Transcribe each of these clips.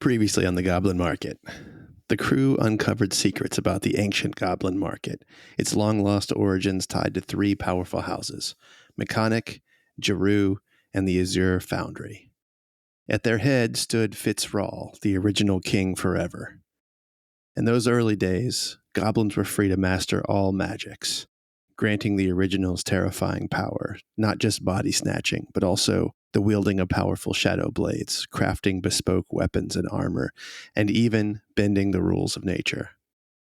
Previously on the Goblin Market. The crew uncovered secrets about the ancient Goblin Market, its long-lost origins tied to three powerful houses, Mechanic, Jeru, and the Azure Foundry. At their head stood Fitzrawl, the original king forever. In those early days, goblins were free to master all magics, granting the originals terrifying power, not just body snatching, but also the wielding of powerful shadow blades, crafting bespoke weapons and armor, and even bending the rules of nature.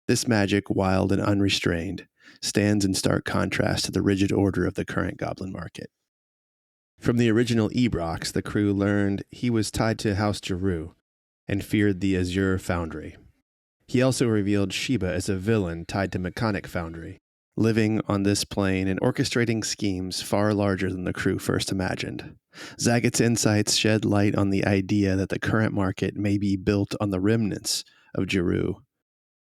This magic, wild and unrestrained, stands in stark contrast to the rigid order of the current Goblin Market. From the original Ebrox, the crew learned he was tied to House Jeru and feared the Azure Foundry. He also revealed Sheba as a villain tied to Mechanic Foundry, living on this plane and orchestrating schemes far larger than the crew first imagined. Zagit's insights shed light on the idea that the current market may be built on the remnants of Jeru,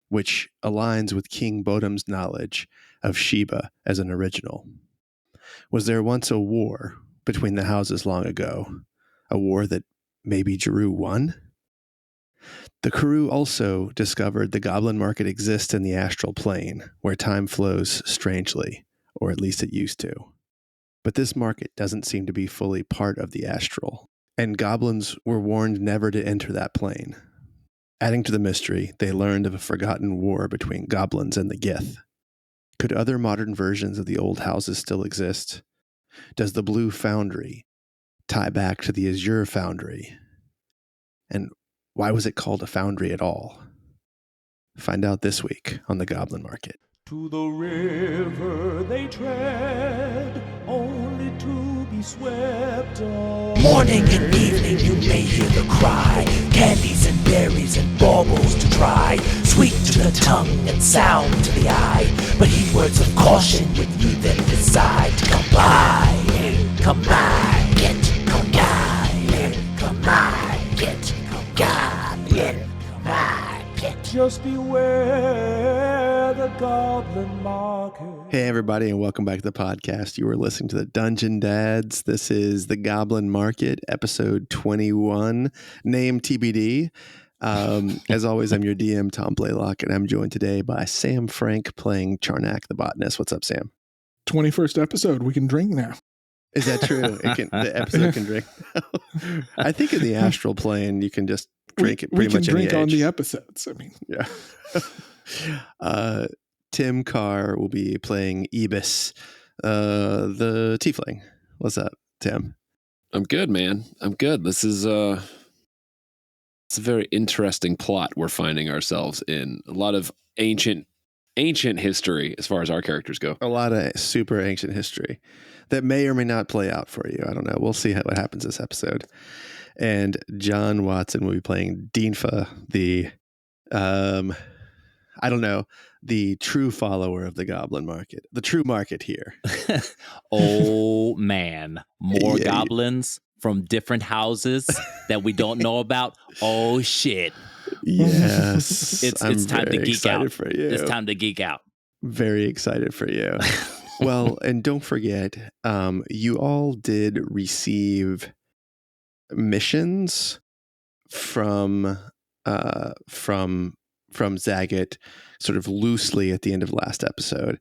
which aligns with King Bodum's knowledge of Sheba as an original. Was there once a war between the houses long ago? A war that maybe Jeru won? The crew also discovered the Goblin Market exists in the astral plane, where time flows strangely, or at least it used to. But this market doesn't seem to be fully part of the astral, and goblins were warned never to enter that plane. Adding to the mystery, they learned of a forgotten war between goblins and the Gith. Could other modern versions of the old houses still exist? Does the Blue Foundry tie back to the Azure Foundry? And why was it called a foundry at all? Find out this week on the Goblin Market. To the river they tread, only to be swept away. Morning and evening you may hear the cry, candies and berries and baubles to try, sweet to the tongue and sound to the eye, but heed words of caution when you then decide to come by, come by, get, come by, come by, get, come by, come by, get. Just beware the Goblin Market. Hey, everybody, and welcome back to the podcast. You are listening to the Dungeon Dads. This is the Goblin Market, episode 21, name TBD. As always, I'm your DM, Tom Blaylock, and I'm joined today by Sam Frank playing Charnak, the botanist. What's up, Sam? 21st episode. We can drink now. Is that true? The episode can drink now? I think in the astral plane, you can just drink it pretty much any age. We can drink on the episodes. I mean, yeah. Tim Carr will be playing Eabis, the tiefling. What's up, Tim? I'm good, man. I'm good. This is it's a very interesting plot we're finding ourselves in. A lot of ancient history as far as our characters go. A lot of super ancient history that may or may not play out for you. I don't know. We'll see what happens this episode. And John Watson will be playing Dinfa, the I don't know, the true follower of the Goblin Market, the true market here. Oh man, more goblins from different houses that we don't know about. Oh shit. Yes. It's time to geek out. For you. It's time to geek out. Very excited for you. Well, and don't forget, you all did receive missions from Zagit sort of loosely at the end of last episode.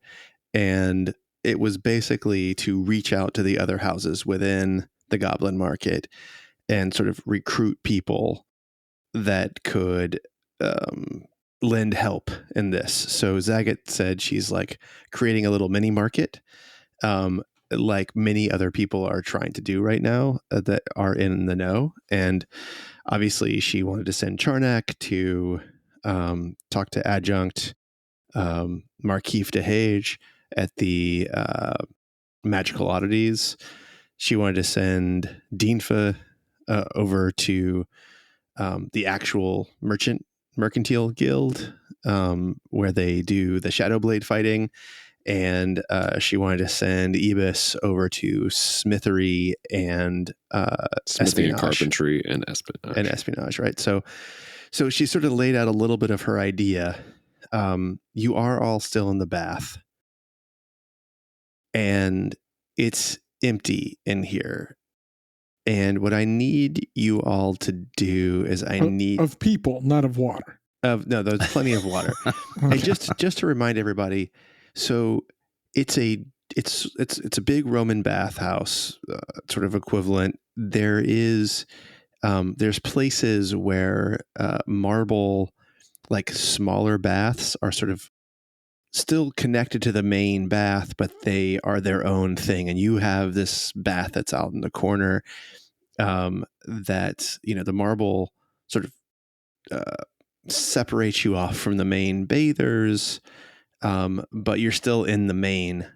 And it was basically to reach out to the other houses within the Goblin Market and sort of recruit people that could lend help in this. So Zagit said she's like creating a little mini market, like many other people are trying to do right now that are in the know. And obviously she wanted to send Charnak to talk to Adjunct Markeef de Hage at the Magical Oddities. She wanted to send Dinfa over to the actual Mercantile Guild, where they do the Shadow Blade fighting. And she wanted to send Eabis over to smithery and smithing and carpentry and espionage. Right? So she sort of laid out a little bit of her idea. You are all still in the bath, and it's empty in here. And what I need you all to do is of people, not of water. No, there's plenty of water. Okay. And just to remind everybody, so it's a big Roman bathhouse, sort of equivalent. There's places where marble, like smaller baths, are sort of still connected to the main bath, but they are their own thing. And you have this bath that's out in the corner, that, the marble sort of separates you off from the main bathers, but you're still in the main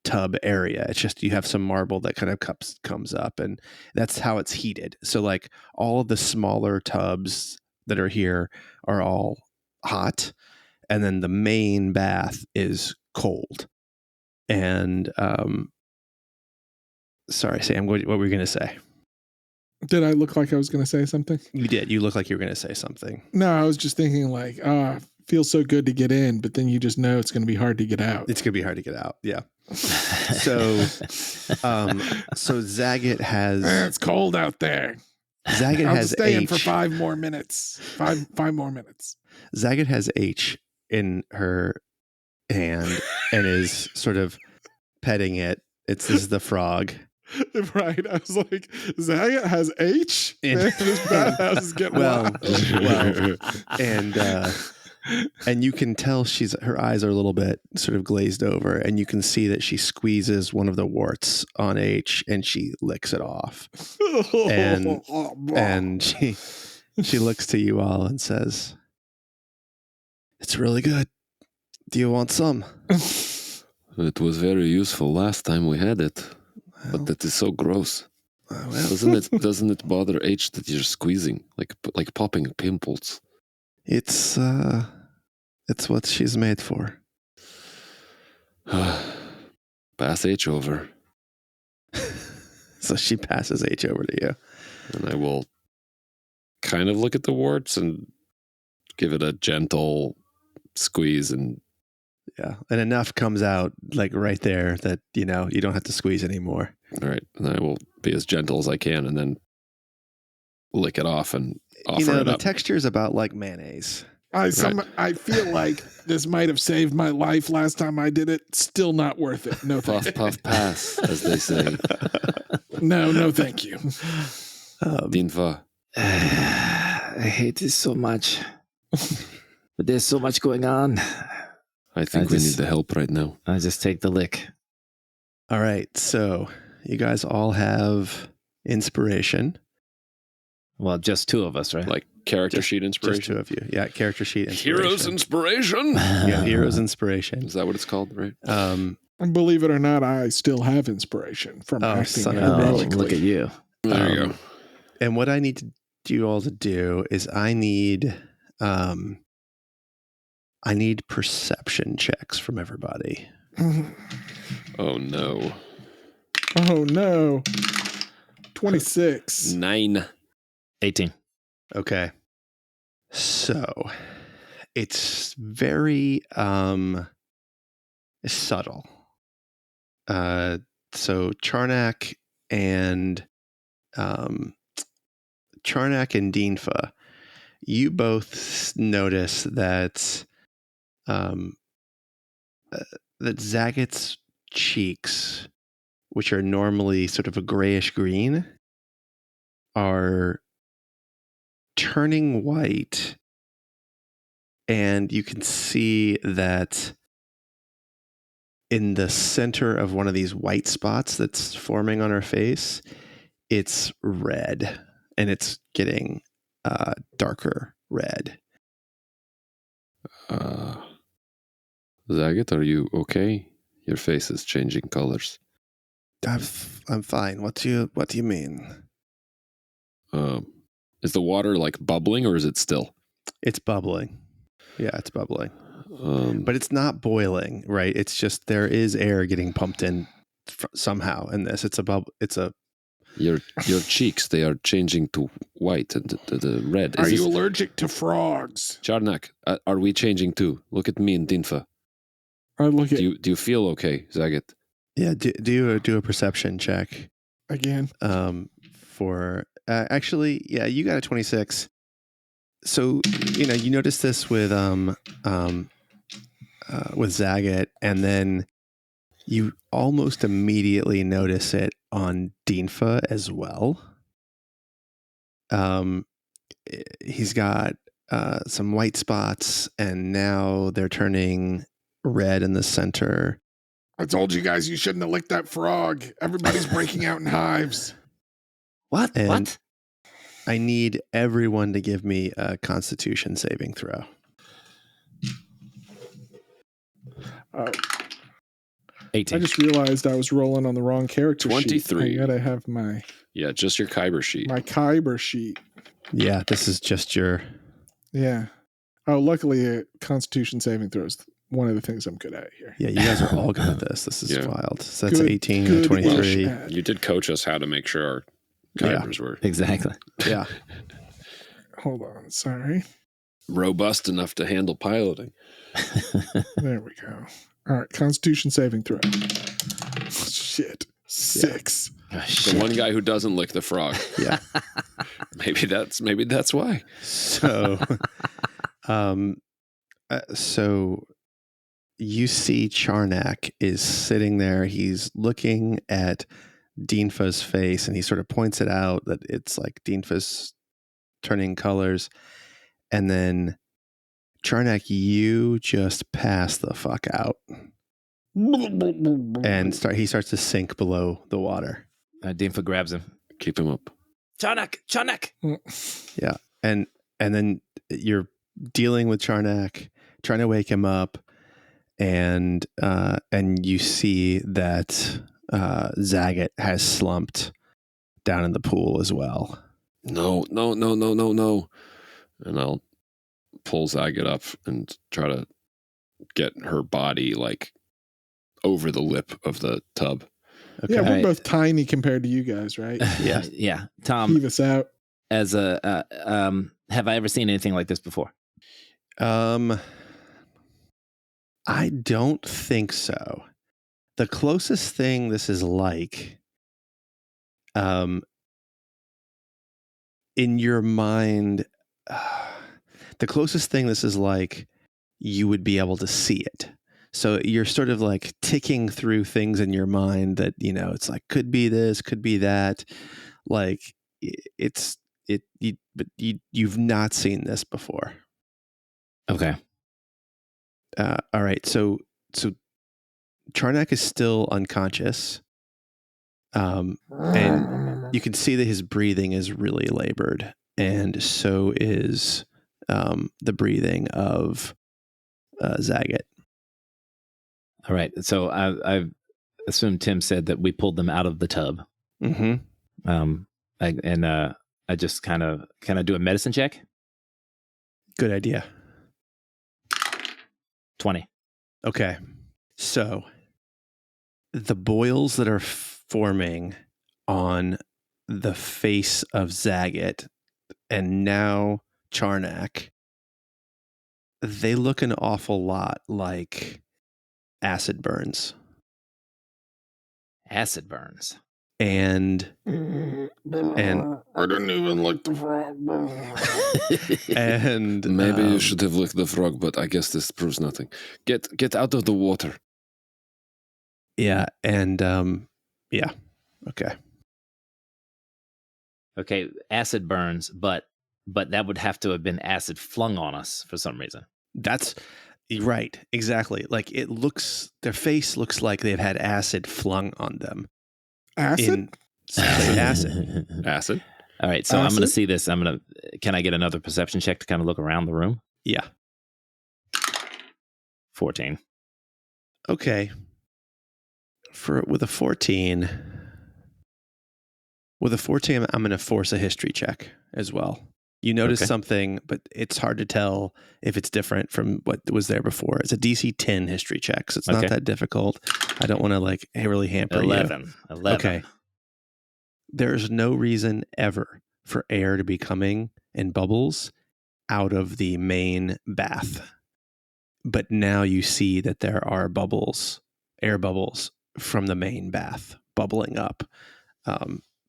tub area. It's just you have some marble that kind of comes up, and that's how it's heated. So like all of the smaller tubs that are here are all hot, and then the main bath is cold. And sorry, Sam, what were you going to say? Did I look like I was going to say something? You did. You look like you were going to say something. No, I was just thinking like, feels so good to get in, but then you just know it's going to be hard to get out. It's going to be hard to get out. Yeah. So Zagit has. It's cold out there. Zagit I'll has just stay H. in for 5 more minutes. Five more minutes. Zagit has H in her hand and is sort of petting it. This is the frog. Right. I was like, Zagit has H? And- Man, this bathhouse is getting wild. And you can tell her eyes are a little bit sort of glazed over, and you can see that she squeezes one of the warts on H and she licks it off. And she looks to you all and says, "It's really good. Do you want some?" It was very useful last time we had it, but that is so gross. Well, Doesn't it bother H that you're squeezing like popping pimples? it's what she's made for. Pass H over, So she passes H over to you. and I will kind of look at the warts and give it a gentle squeeze, and Yeah. And enough comes out like right there that, you don't have to squeeze anymore. all right, and I will be as gentle as I can, and then lick it off and offer it The up. texture is about like mayonnaise. I feel like this might have saved my life last time I did it. Still not worth it. No, thank Puff, puff, pass, as they say. No, thank you. Dinfa, I hate this so much. But there's so much going on. I think we need the help right now. I just take the lick. All right. So you guys all have inspiration. Well, just 2 of us, right? Like character sheet Just inspiration. 2 of you. Yeah. Character sheet inspiration. Heroes inspiration. Yeah. Heroes inspiration. Is that what it's called, right? And believe it or not, I still have inspiration from acting son of a Oh, heroically. look at you. There you go. And what I need you all to do is I need perception checks from everybody. Oh no. Oh no. 26. 9. 18. Okay. So it's very subtle. So Charnak and Dinfa, you both notice that that Zagit's cheeks, which are normally sort of a grayish green, are turning white, and you can see that in the center of one of these white spots that's forming on her face, it's red, and it's getting darker red. Zagit, are you okay? Your face is changing colors. I'm fine. What do you mean? Is the water like bubbling, or is it still? It's bubbling. Yeah, it's bubbling. But But it's not boiling, right? It's just there is air getting pumped in somehow in this. It's a bubble. It's a. your cheeks, they are changing to white and the red. Are you allergic to frogs? Charnak, are we changing too? Look at me and Dinfa. I look at Do you feel okay, Zagit? Yeah. Do a perception check. again. for actually, yeah, you got a 26. So, you notice this with Zagit, and then you almost immediately notice it on Dinfa as well. He's got some white spots, and now they're turning red in the center. I told you guys you shouldn't have licked that frog. Everybody's breaking out in hives. What? And What? I need everyone to give me a Constitution saving throw. I 18. just realized I was rolling on the wrong character 23. sheet. I gotta have my Yeah, just your Kyber sheet. Kyber sheet. Yeah, this is just your... Yeah. Oh, luckily, Constitution saving throws one of the things I'm good at here. Yeah, you guys are all good at this. This is Yeah. wild. So that's Good- 18 good and 23. ish at. You did coach us how to make sure our Yeah. Kybers were Exactly. Yeah. Hold on. Sorry. robust enough to handle piloting. There we go. All right. Constitution saving throw. Shit. 6. Oh, The shit. one guy who doesn't lick the frog. Yeah. Maybe that's why. So, so you see Charnak is sitting there. He's looking at Dinfa's face, and he sort of points it out that it's like Dinfa's turning colors. And then Charnak, you just pass the fuck out and he starts to sink below the water. Dinfa grabs him. Keep him up. Charnak! And then you're dealing with Charnak, trying to wake him up, and you see that Zagit has slumped down in the pool as well. No. And I'll pull Zagit up and try to get her body like over the lip of the tub. Okay. Yeah, we're Alright. both tiny compared to you guys, right? Yeah. Yeah. Tom, Heave us out. as a have I ever seen anything like this before? I don't think so. The closest thing this is like, in your mind, the closest thing this is like, you would be able to see it. So you're sort of like ticking through things in your mind that, it's like, could be this, could be that. Like but you've not seen this before. Okay. All right. So Charnak is still unconscious. And you can see that his breathing is really labored, and so is the breathing of Zagit. All right. So I assume Tim said that we pulled them out of the tub. Mm-hmm. I just kind of do a medicine check. Good idea. 20. Okay. So the boils that are forming on the face of Zagit and now Charnak, they look an awful lot like acid burns. Acid burns. And I didn't even like the frog. and Maybe you should have licked the frog, but I guess this proves nothing. Get out of the water. Yeah, and yeah. Okay. Okay, acid burns, but that would have to have been acid flung on us for some reason. That's right. Exactly. Like their face looks like they've had acid flung on them. Acid? Acid. Acid? All right, so I'm going to Acid? see this. Can I get another perception check to kind of look around the room? Yeah. 14. Okay. With a 14, I'm going to force a history check as well. You notice Okay. something, but it's hard to tell if it's different from what was there before. It's a DC 10 history check, so it's not Okay. that difficult. I don't want to really hamper you. 11. Okay. There's no reason ever for air to be coming in bubbles out of the main bath. But now you see that there are air bubbles from the main bath bubbling up.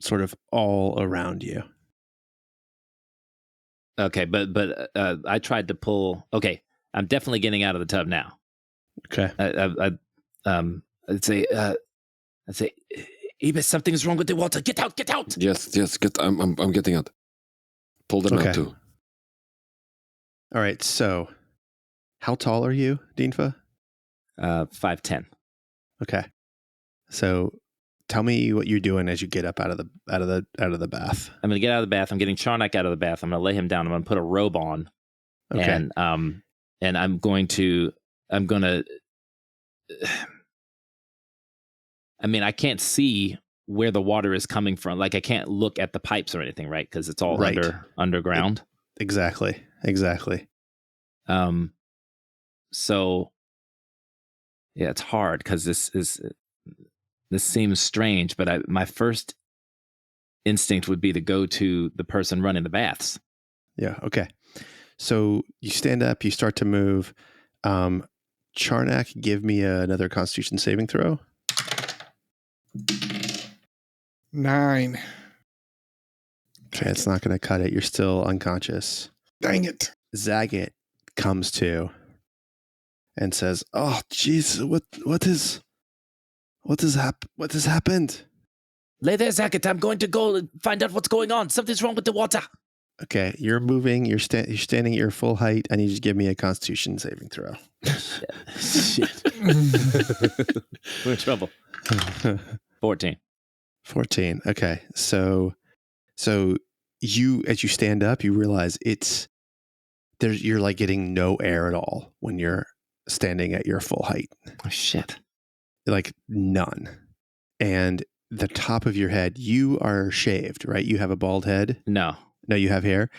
sort of all around you. Okay, but I tried to pull. Okay, I'm definitely getting out of the tub now. Okay. I'd say, Eabis, something is wrong with the water. Get out! Get out! Yes, I'm getting out. Pull them Okay. out too. All right. So, how tall are you, Dinfa? 5'10". Okay. So, tell me what you're doing as you get up out of the bath. I'm gonna get out of the bath. I'm getting Charnak out of the bath. I'm gonna lay him down. I'm gonna put a robe on, Okay. and I'm gonna. I mean, I can't see where the water is coming from. Like, I can't look at the pipes or anything, right? Because it's all Right. underground. Exactly. So yeah, it's hard because this seems strange, but my first instinct would be to go to the person running the baths. Yeah. Okay. So you stand up, you start to move. Charnak, give me another Constitution saving throw. 9. Okay, it's not going to cut it. You're still unconscious. Dang it. Zagit comes to and says, "Oh, jeez, what has happened?" Lay there, Zagit. I'm going to go and find out what's going on. Something's wrong with the water. Okay, you're moving. You're standing at your full height. I need you to give me a Constitution saving throw. Shit. We're in trouble. 14. 14. Okay, so you, as you stand up, you realize you're like getting no air at all when you're standing at your full height. Oh, shit. Like none. And the top of your head, you are shaved, right? You have a bald head. No, You have hair.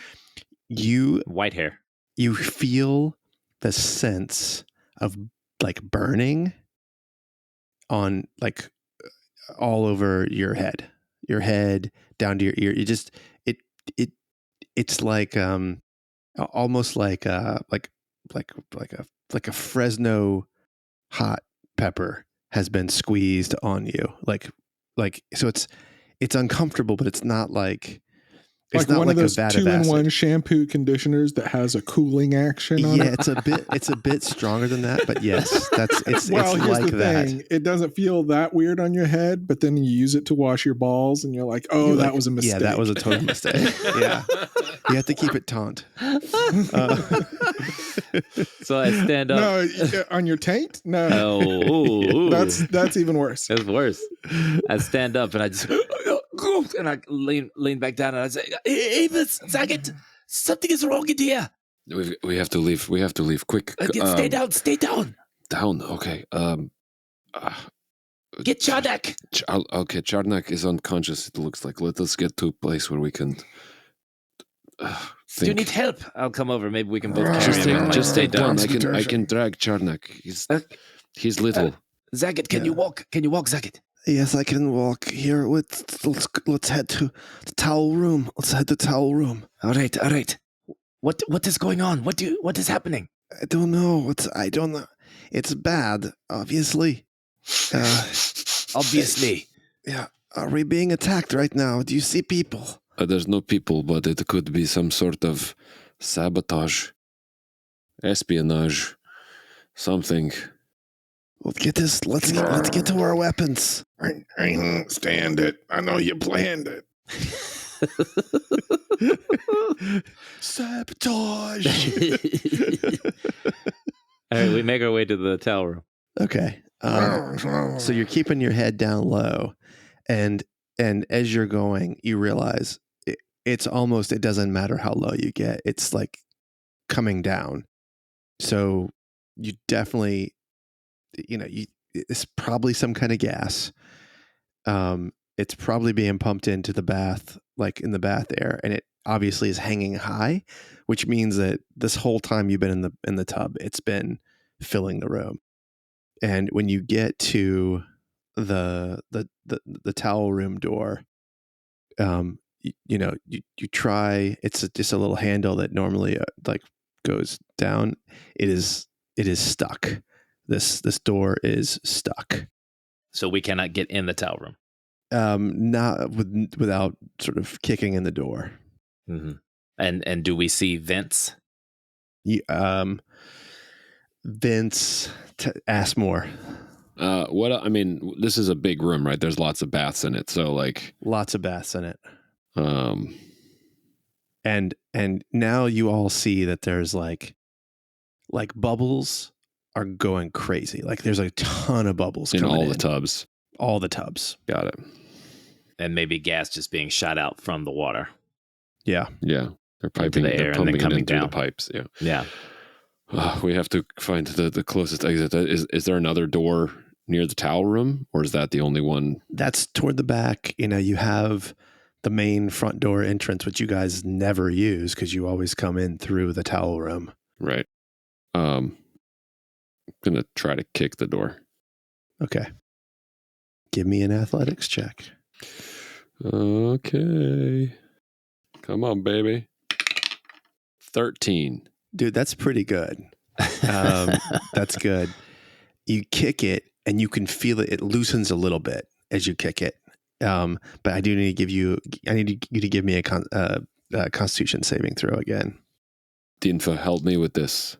white hair. You feel the sense of like burning on like all over your head down to your ear. It's like almost like a Fresno hot pepper has been squeezed on you. Like so it's uncomfortable, but it's not like it's Like not one like of those a vat of 2-in-1 acid. shampoo conditioners that has a cooling action on Yeah, it. it's a bit stronger than that, but yes, it's Well, it's here's like the that. thing. It doesn't feel that weird on your head, but then you use it to wash your balls and you're like, oh, You're that like, was a mistake. Yeah, that was a total mistake. Yeah. You have to keep it taut. So I stand up. No, on your taint? No. Oh, That's even worse. It's worse. I stand up and I just and I lean back down and I say, Eabis, Zagit, something is wrong in here. We have to leave. We have to leave quick. Stay down. Stay down. Down. Okay. Get Charnak. Okay. Charnak is unconscious. It looks like. Let us get to a place where we can. Do you need help? I'll come over. Maybe we can both carry Just him. stay down. down. I can drag Charnak. He's little. Zagit, can you walk? Can you walk, Zagit? Yes, I can walk here. Let's head to the towel room. Let's head to the towel room. All right. What is going on? What is happening? I don't know. I don't know. It's bad, obviously. Obviously. Yeah. Are we being attacked right now? Do you see people? There's no people, but it could be some sort of sabotage, espionage, something. Let's get this. Let's get to our weapons. I don't stand it. I know you planned it. Sabotage. All right, we make our way to the towel room. Okay. So you're keeping your head down low, and as you're going, you realize it doesn't matter how low you get. It's like coming down. So you definitely, it's probably some kind of gas. It's probably being pumped into the bath, like in the bath air, and it obviously is hanging high, which means that this whole time you've been in the tub, it's been filling the room. And when you get to the towel room door, you try. It's just a little handle that normally like goes down. It is stuck. This door is stuck. So we cannot get in the towel room. Not without sort of kicking in the door. Mm-hmm. And do we see vents? Vince, ask more. This is a big room, right? There's lots of baths in it, so like Lots of baths in it. And now you all see that there's like bubbles are going crazy. Like there's a ton of bubbles in coming all the tubs. All the tubs. Got it. And maybe gas just being shot out from the water. Yeah. Yeah. They're piping the air they're and then pumping coming it in through down. the pipes. Yeah. Yeah. We have to find the closest exit. Is there another door near the towel room, or is that the only one? That's toward the back. You have the main front door entrance, which you guys never use because you always come in through the towel room. Right. I'm gonna try to kick the door. Okay. Give me an athletics check. Okay. Come on, baby. 13. Dude, that's pretty good. That's good. You kick it and you can feel it. It loosens a little bit as you kick it. But I do need to give you. I need you to give me a Constitution saving throw again. Dinfa, help me with this.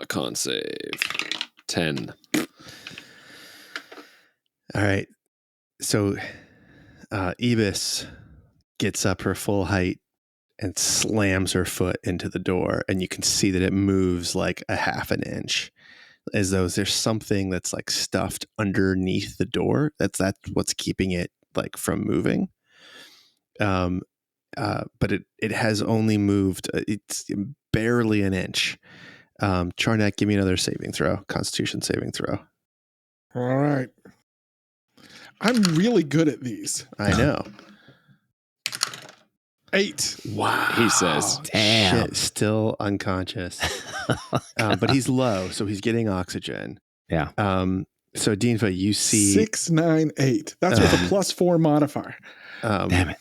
Con save 10. All right. So, Eabis gets up her full height and slams her foot into the door, and you can see that it moves like a half an inch, as though there's something that's like stuffed underneath the door. That's what's keeping it like from moving. But it has only moved. It's barely an inch. Charnak, give me another saving throw. Constitution saving throw. All right. I'm really good at these. I know. 8. Wow. He says. Damn. Shit, still unconscious. But he's low, so he's getting oxygen. Yeah. So Dinfa, you see 6, 9, 8. That's with a +4 modifier. Damn it.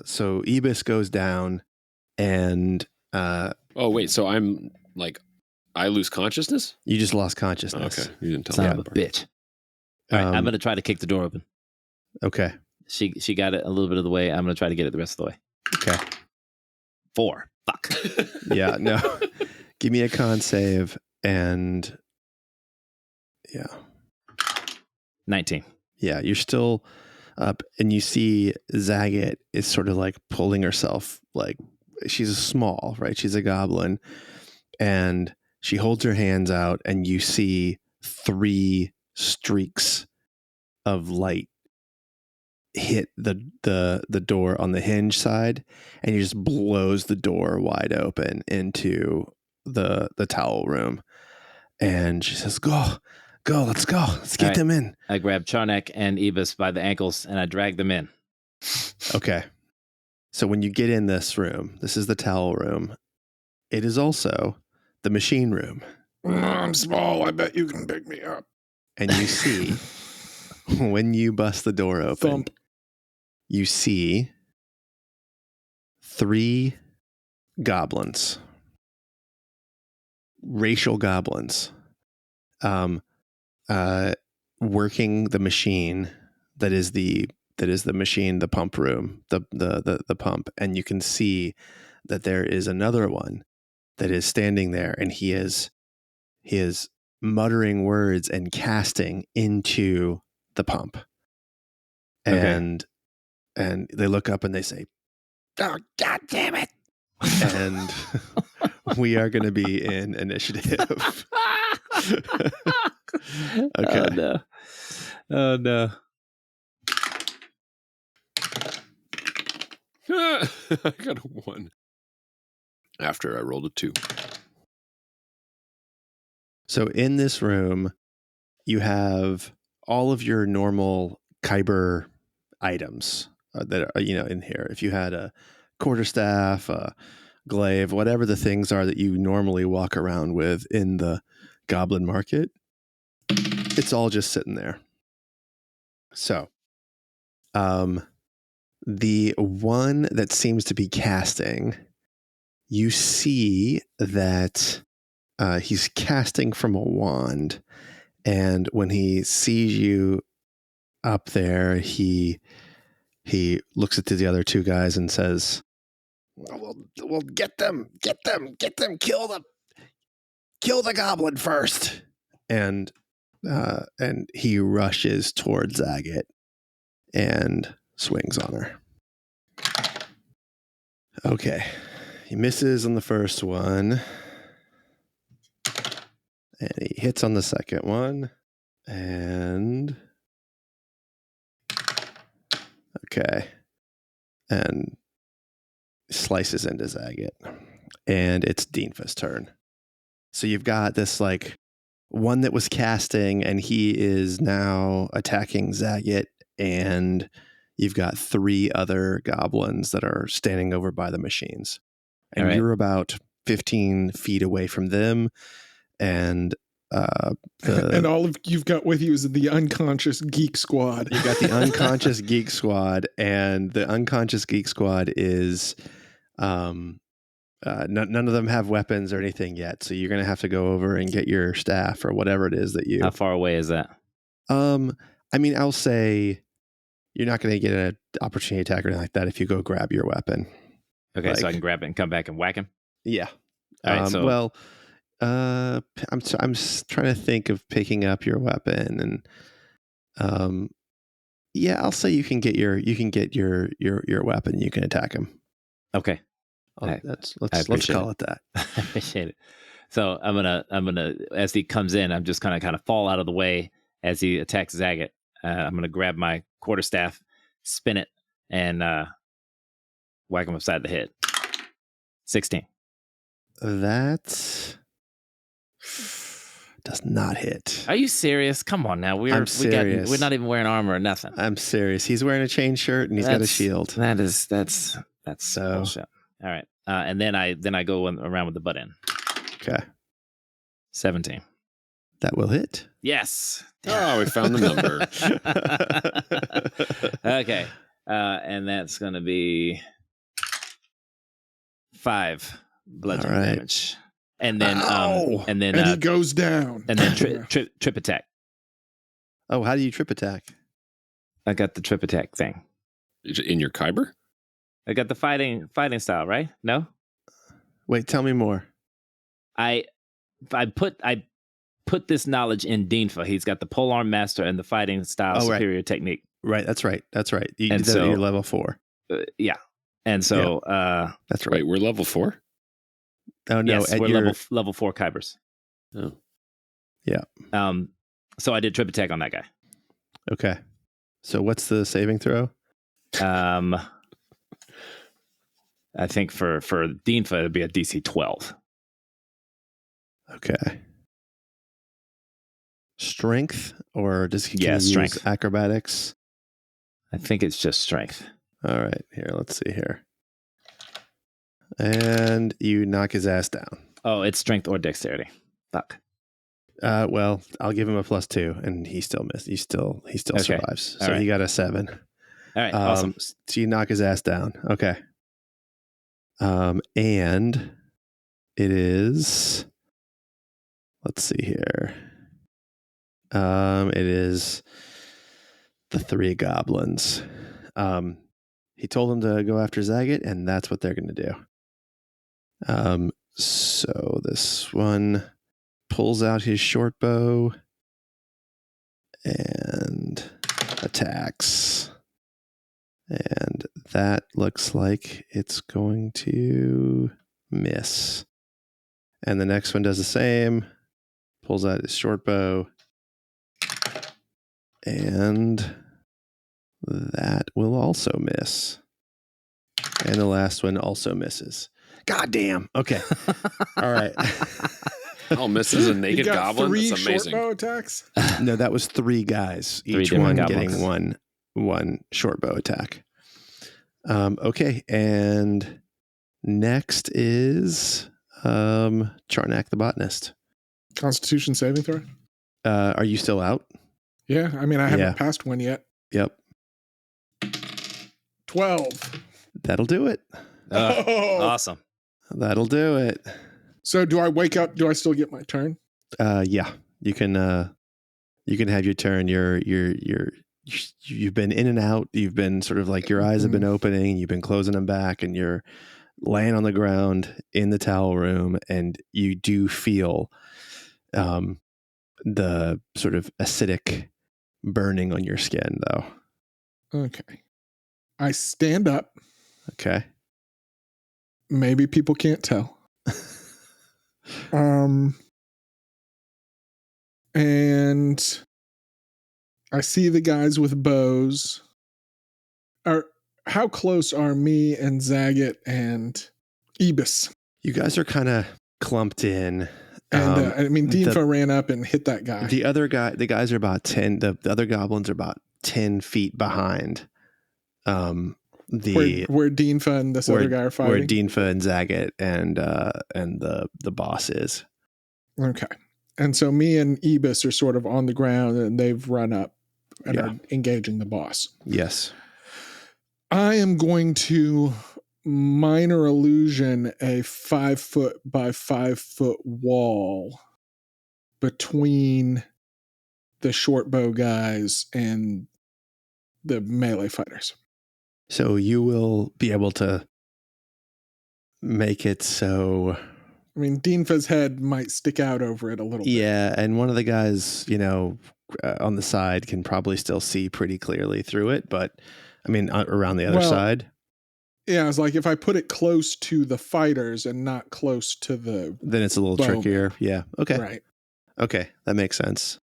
So Eabis goes down, and Oh, wait. So I'm like, I lose consciousness? you just lost consciousness. Okay. You didn't tell Son me. of a bitch. All right, I'm going to try to kick the door open. Okay. She got it a little bit of the way. I'm going to try to get it the rest of the way. Okay. 4. Fuck. Yeah. No. Give me a con save, and yeah. 19. Yeah, you're still up, and you see Zagit is sort of like pulling herself, like she's small, right? She's a goblin, and she holds her hands out, and you see 3 streaks of light hit the door on the hinge side, and he just blows the door wide open into the towel room. And she says, Go, let's go. Let's get them in. I grab Charnak and Eabis by the ankles and I drag them in. Okay. So when you get in this room, this is the towel room. It is also the machine room. I'm small. I bet you can pick me up. And you see, when you bust the door open, Thump. you see 3 goblins, racial goblins, working the machine that is the machine, the pump room, the pump. And you can see that there is another one that is standing there, and he is muttering words and casting into the pump. And they look up and they say, "Oh, God damn it." And we are going to be in initiative. Okay. Oh no. I got a 1 after I rolled a 2. So in this room, you have all of your normal Kyber items that are, in here. If you had a quarterstaff, a glaive, whatever the things are that you normally walk around with in the goblin market, it's all just sitting there. So, the one that seems to be casting, you see that he's casting from a wand, and when he sees you up there, he looks at the other two guys and says, "We'll get them, kill the goblin first." And he rushes towards Zagit and swings on her. Okay, he misses on the first one, and he hits on the second one, and okay, and slices into Zagit, and it's Dinfa's turn. So you've got this like one that was casting, and he is now attacking Zagit, and you've got 3 other goblins that are standing over by the machines, and you're about 15 feet away from them, and and all of you've got with you is the unconscious geek squad. You got the unconscious geek squad, and the unconscious geek squad is none of them have weapons or anything yet, so you're gonna have to go over and get your staff or whatever it is that you. How far away is that? I mean, I'll say you're not gonna get an opportunity attack or anything like that if you go grab your weapon. Okay, so I can grab it and come back and whack him. Yeah. All right, so well, I'm trying to think of picking up your weapon, and yeah, I'll say you can get your weapon. You can attack him. Okay. Let's call it that. I appreciate it. So I'm gonna as he comes in, I'm just kind of fall out of the way as he attacks Zagit. I'm gonna grab my quarterstaff, spin it, and whack him upside the head. 16. That does not hit. Are you serious? Come on now. I'm serious. We're not even wearing armor or nothing. I'm serious. He's wearing a chain shirt and he's got a shield. That's so bullshit. All right. And then I go around with the butt end. Okay. 17. That will hit. Yes. Oh, we found the number. Okay. And that's going to be 5 bludgeoning damage. And then and he goes down. And then trip attack. Oh, how do you trip attack? I got the trip attack thing. In your Kyber? I got the fighting style, right? No? Wait, tell me more. I put this knowledge in Dinfa. He's got the polearm master and the fighting style superior technique. Right, that's right. You did that at your level 4. Yeah. And so that's right. Wait, we're level 4? Oh no, yes, we're level 4 Kybers. Oh. Yeah. So I did trip attack on that guy. Okay. So what's the saving throw? I think for Dinfa it'd be a DC 12. Okay. Strength, or does he strength. use acrobatics? I think it's just strength. All right, here, let's see here. And you knock his ass down. Oh, it's strength or dexterity. Fuck. Well, I'll give him a +2, and he still missed. He still survives. So he got a 7. All right, awesome. So you knock his ass down. Okay. And it is. Let's see here. It is the 3 goblins. He told them to go after Zagit, and that's what they're going to do. So this one pulls out his short bow and attacks. And that looks like it's going to miss. And the next one does the same. Pulls out his short bow. And that will also miss. And the last one also misses. God damn. Okay. All right. Oh, misses a naked got goblin? 3 That's amazing. short bow attacks? No, that was 3 guys. 3 Each one different getting goblins. one short bow attack. Okay. And next is Charnak the botanist. Constitution saving throw? Are you still out? Yeah, I mean, I haven't passed one yet. Yep. 12. That'll do it. Awesome. That'll do it. So do I wake up? Do I still get my turn? Yeah. You can have your turn. Your you've been in and out. You've been sort of like your eyes have been opening. You've been closing them back, and you're laying on the ground in the towel room, and you do feel the sort of acidic burning on your skin, though. Okay. I stand up. Okay. Maybe people can't tell. And I see the guys with bows. How close are me and Zagit and Eabis? You guys are kind of clumped in. And I mean, Dinfa ran up and hit that guy. The guys are about 10. The other goblins are about 10 feet behind. Where Dinfa and this other guy are fighting. Where Dinfa and Zagit and the boss is. Okay. And so me and Eabis are sort of on the ground, and they've run up and are engaging the boss. Yes. I am going to minor illusion a 5 foot by 5 foot wall between the short bow guys and the melee fighters. So you will be able to make it so. I mean, Dinfa's head might stick out over it a little bit. Yeah, and one of the guys, on the side can probably still see pretty clearly through it, but I mean, around the other side. Yeah, it's like if I put it close to the fighters and not close to the. Then it's a little trickier. Yeah. Okay. Right. Okay, that makes sense.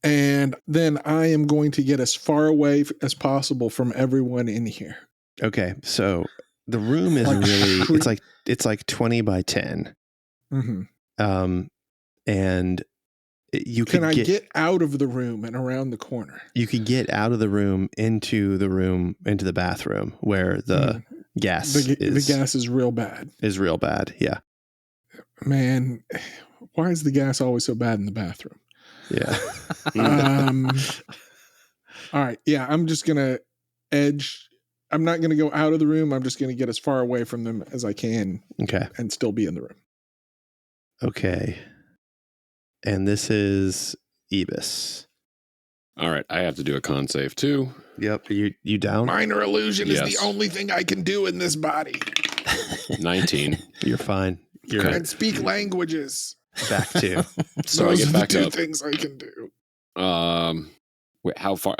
And then I am going to get as far away as possible from everyone in here. Okay, so the room is really it's like 20 by 10. Mm-hmm. And you can I get out of the room and around the corner? You could get out of the room into the bathroom where the gas the gas is real bad. Is real bad, yeah. Man, why is the gas always so bad in the bathroom? Yeah. All right. Yeah, I'm just gonna edge. I'm not gonna go out of the room. I'm just gonna get as far away from them as I can. Okay. And still be in the room. Okay. And this is Eabis. All right, I have to do a con save too. Yep. You down? Minor illusion is the only thing I can do in this body. 19. You're fine. And speak languages. Back to. So those I get are back the two up. things I can do. Wait, how far?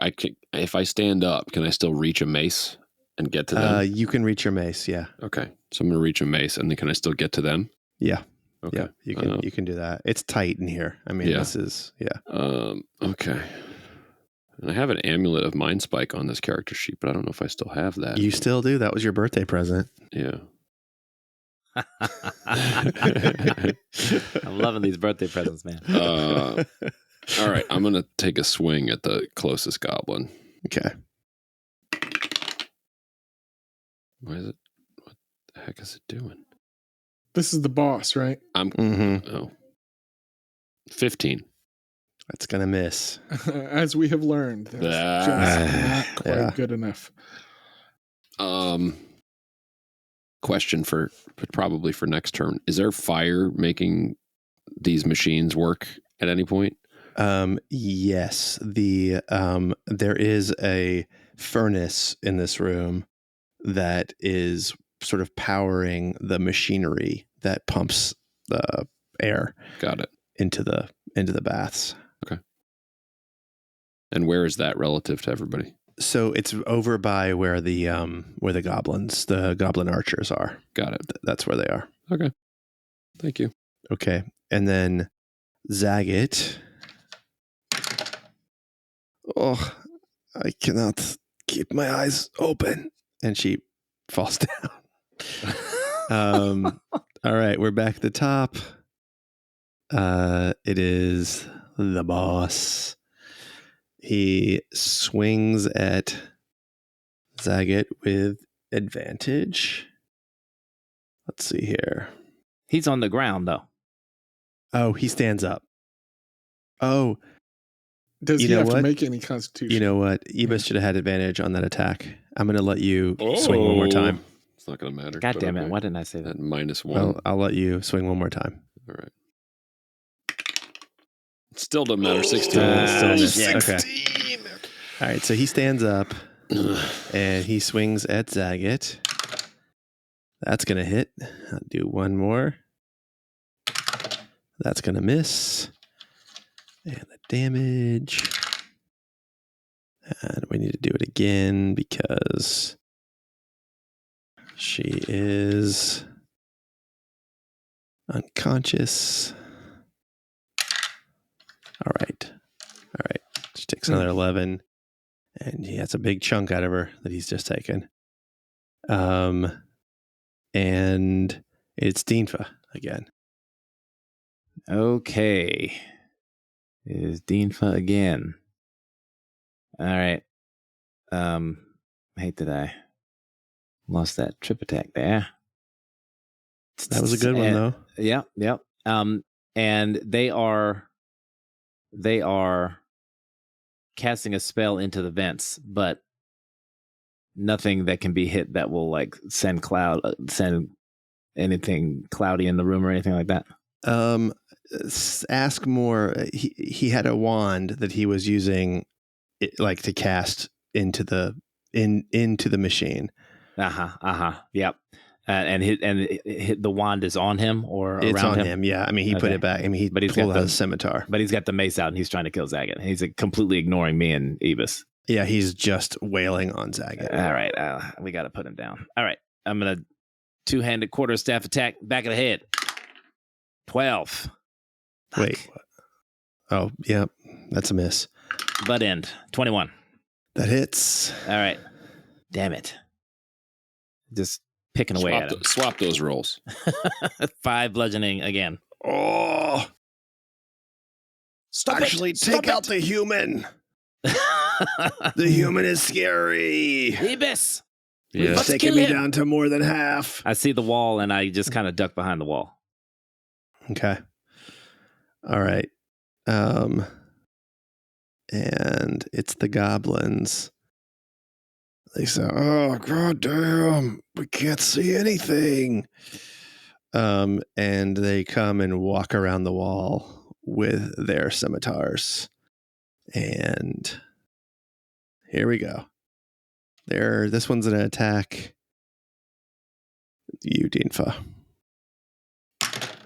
If I stand up, can I still reach a mace and get to them? You can reach your mace. Yeah. Okay, so I'm gonna reach a mace, and then can I still get to them? Yeah. Okay. Yeah. You can do that. It's tight in here. I mean, this is Okay. And I have an amulet of Mind Spike on this character sheet, but I don't know if I still have that. You still do. That was your birthday present. Yeah. I'm loving these birthday presents, man. All right, I'm gonna take a swing at the closest goblin. Okay. Why is it? What the heck is it doing? This is the boss, right? I'm 15. That's gonna miss. As we have learned, that's just not quite good enough. Question probably for next turn. Is there fire making these machines work at any point? Yes. There is a furnace in this room that is sort of powering the machinery that pumps the air. Got it. Into the baths. Okay. And where is that relative to everybody? So it's over by where the goblin archers are. Got it. That's where they are. Okay. Thank you. Okay. And then Zagit. Oh, I cannot keep my eyes open. And she falls down. All right, we're back at the top. It is the boss. He swings at Zagit with advantage. Let's see here. He's on the ground, though. Oh, he stands up. Oh. Does he have to make any constitution? You know what? Eabis should have had advantage on that attack. I'm going to let you swing one more time. It's not going to matter. God damn it. Why didn't I say that? At -1. Well, I'll let you swing one more time. All right. Still doesn't matter. 16. Still 16. Okay. All right, so he stands up and he swings at Zagit. That's going to hit. I'll do one more. That's going to miss. And the damage. And we need to do it again because she is unconscious. All right. She takes another 11. And he has a big chunk out of her that he's just taken. And it's Dinfa again. Okay. It is Dinfa again. All right. I hate that I lost that trip attack there. That was a good one, though. Yeah. And they are casting a spell into the vents, but nothing that can be hit that will like send anything cloudy in the room or anything like that. Ask more. He had a wand that he was using, like to cast into the machine. Yep. And the wand is on him or it's around on him. Yeah, I mean he put it back. I mean he pulled out a scimitar, but he's got the mace out and he's trying to kill Zagit. He's completely ignoring me and Eabis. Yeah, he's just wailing on Zagit. All right, we got to put him down. All right, I'm gonna two-handed quarterstaff attack, back of the head. 12. Wait. Oh, yeah, that's a miss. Butt end. 21. That hits. All right. Damn it. Just picking away at him. Swap those rolls. 5 bludgeoning again. Oh. Actually, take out the human. The human is scary. Eabis. Yeah. It's taking me down to more than half. I see the wall and I just kind of duck behind the wall. Okay. All right. And it's the goblins. They say, "Oh, god damn, we can't see anything." And they come and walk around the wall with their scimitars. And here we go. This one's an attack. You, Dinfa.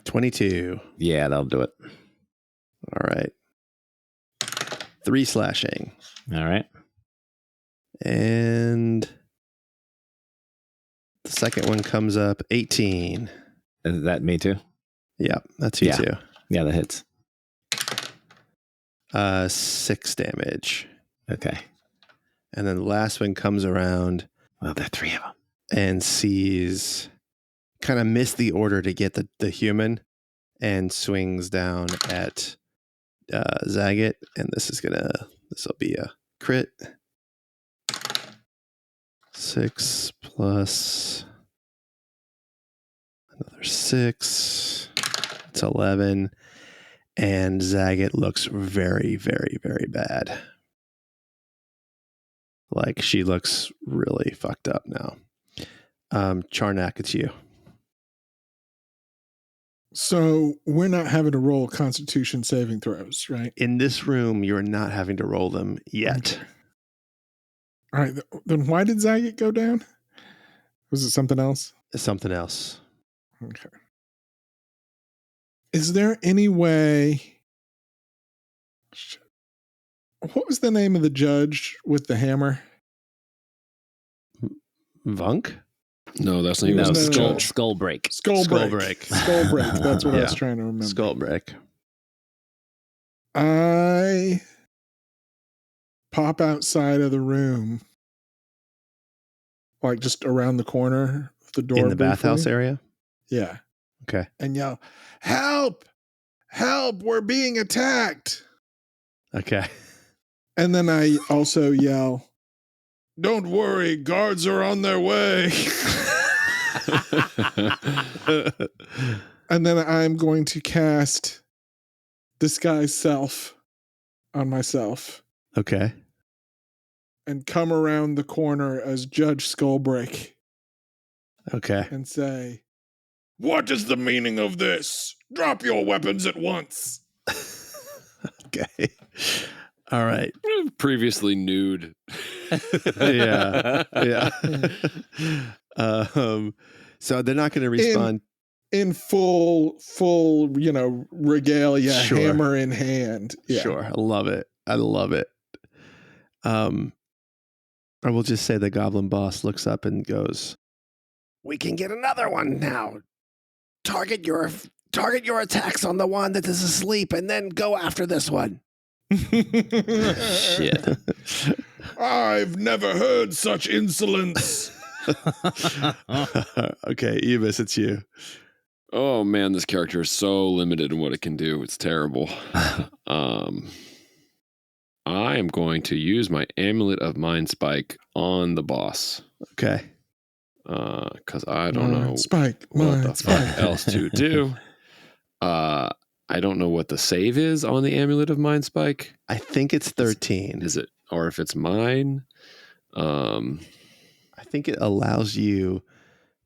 22. Yeah, that'll do it. All right. 3 slashing. All right. And the second one comes up 18. Is that me too? Yeah, that's you too. Yeah, that hits. 6 damage. Okay. And then the last one comes around. Well, there are 3 of them. And sees, kind of missed the order to get the human and swings down at Zagit. And this will be a crit. 6 plus another 6. It's 11. And Zagit looks very, very, very bad. Like she looks really fucked up now. Charnak, it's you. So we're not having to roll Constitution saving throws, right? In this room, you're not having to roll them yet. Okay. All right. Then why did Zagit go down? Was it something else? Something else. Okay. Is there any way... What was the name of the judge with the hammer? Vunk? No, that's not even No, Skull break. Skull break. That's what I was trying to remember. Skull break. I pop outside of the room, like just around the corner of the door. In the bathhouse area? Yeah. Okay. And yell, "Help! Help! We're being attacked!" Okay. And then I also yell, "Don't worry, guards are on their way." And then I'm going to cast Disguise Self on myself. Okay. And come around the corner as Judge Skullbreak. Okay. And say, "What is the meaning of this? Drop your weapons at once." Okay. All right. Previously nude. Yeah. So they're not going to respond. In full, regalia, Sure. hammer in hand. Yeah. Sure. I love it. I will just say the goblin boss looks up and goes, "We can get another one now. Target your attacks on the one that is asleep and then go after this one." Shit. I've never heard such insolence. Okay, Eabis, it's you. Oh man, this character is so limited in what it can do. It's terrible. I am going to use my Amulet of Mind Spike on the boss. Okay. Because I don't know Spike, what the Spike. fuck else to do. I don't know what the save is on the Amulet of Mind Spike. I think it's 13. Is it, or if it's mine? I think it allows you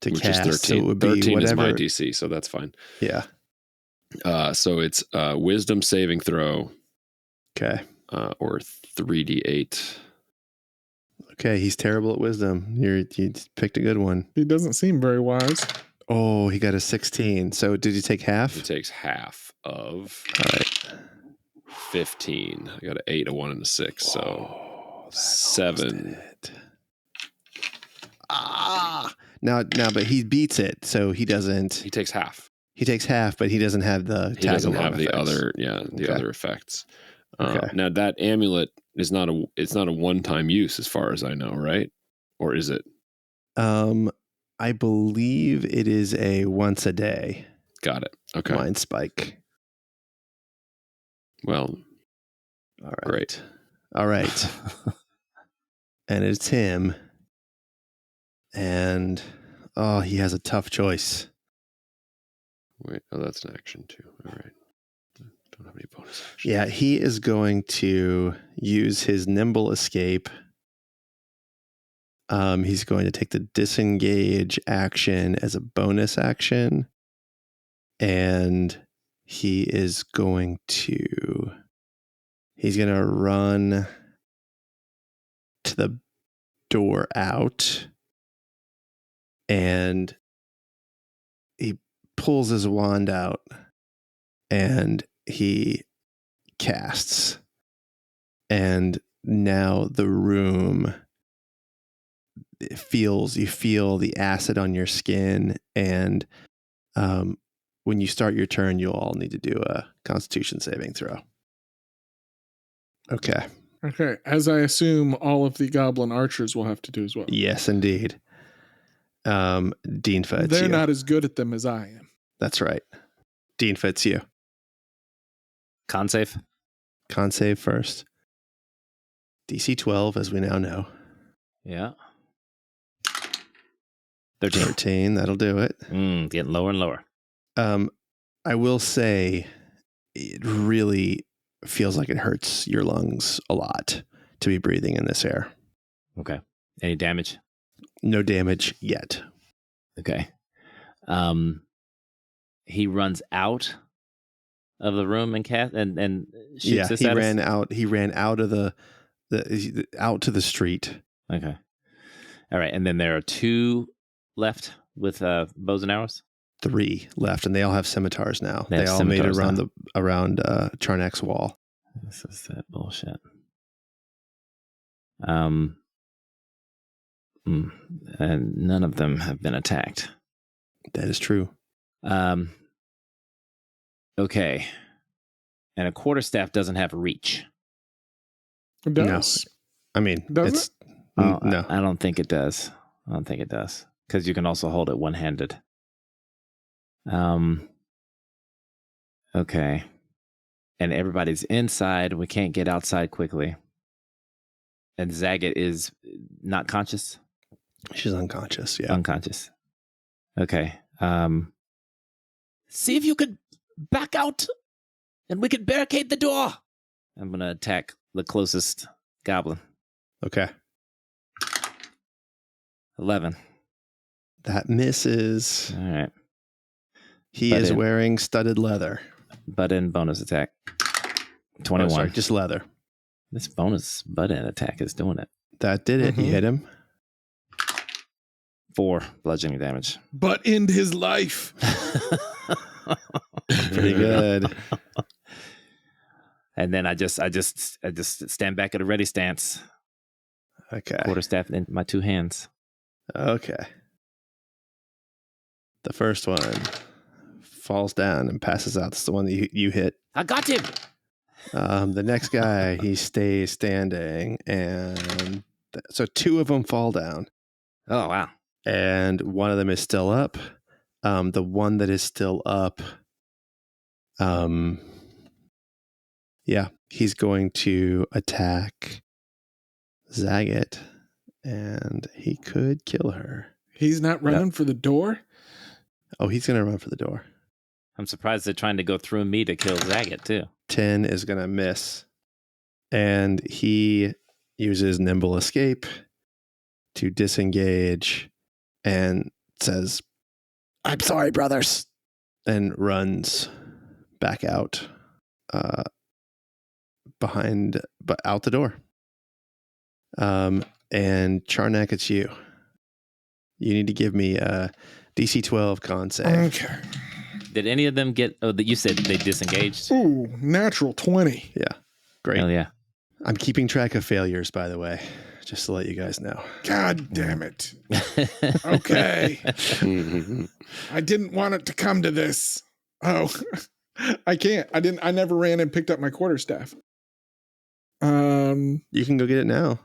to Which cast. is 13. So it would be 13 whatever. is my DC, so that's fine. Yeah. So it's Wisdom saving throw. Okay. Or 3d8. Okay, he's terrible at wisdom. You picked a good one. He doesn't seem very wise. Oh, he got a 16. So did you take half? He takes half of All right. 15. I got an 8, a 1, and a 6. So 7. Now, but he beats it, so he doesn't. He takes half. He takes half, but he doesn't have the. He doesn't have tag-along the effects. other. Yeah, the Okay. other effects. Okay. Now that amulet is not a. It's not a one-time use, as far as I know, right? Or is it? I believe it is a once a day Got it. Okay. mind spike. Well, All right. great. All right. And it's him. And he has a tough choice. Wait. Oh, that's an action too. All right. Don't have any bonus actions. Yeah, he is going to use his nimble escape. He's going to take the disengage action as a bonus action. And he's going to run to the door out. And he pulls his wand out and he casts. And now the room you feel the acid on your skin. And when you start your turn, you'll all need to do a Constitution saving throw. Okay. Okay, as I assume all of the goblin archers will have to do as well. Yes, indeed. Dinfa, it's They're you. not as good at them as I am. That's right. Dinfa, it's you. Con save. Con save first. DC 12, as we now know. Yeah. 13. 13, that'll do it. Getting lower and lower. I will say it really feels like it hurts your lungs a lot to be breathing in this air. Okay. Any damage? No damage yet. Okay. He runs out of the room and shoots this he at ran us? out. He ran out of the out to the street. Okay. All right. And then there are 2 left with bows and arrows? 3 left, and they all have scimitars now. They They have all made it scimitars around Charnak's wall. This is that bullshit. And none of them have been attacked. That is true. Okay. And a quarterstaff doesn't have reach. It does. I mean, Does it's Oh, no. I don't think it does. I don't think it does. Because you can also hold it one-handed. Okay. And everybody's inside. We can't get outside quickly. And Zagit is not conscious? She's unconscious. Yeah. Unconscious. Okay. See if you could back out and we can barricade the door. I'm going to attack the closest goblin. Okay. 11. That misses. All right. He But is in- wearing studded leather. But in bonus attack. Oh, 21. sorry, just leather. This bonus button attack is doing it. That did it. You hit him. 4 bludgeoning damage. But end his life. Pretty good. And then I just stand back at a ready stance. Okay. Quarterstaff in my 2 hands. Okay. The first one falls down and passes out. That's the one that you hit. I got him. The next guy, he stays standing, and so 2 of them fall down. Oh, wow. And one of them is still up. The one that is still up, he's going to attack Zagit, and he could kill her. He's not running for the door? Oh, he's going to run for the door. I'm surprised they're trying to go through me to kill Zagit, too. 10 is going to miss. And he uses Nimble Escape to disengage and says, "I'm sorry, brothers," and runs back out out the door. And Charnak, it's you. You need to give me a DC 12 con save. Okay. Did any of them get... Oh, you said they disengaged? Ooh, natural 20. Yeah. Great. Hell yeah. I'm keeping track of failures, by the way, just to let you guys know. God damn it. Okay. I didn't want it to come to this. Oh, I can't. I never ran and picked up my quarterstaff. You can go get it now.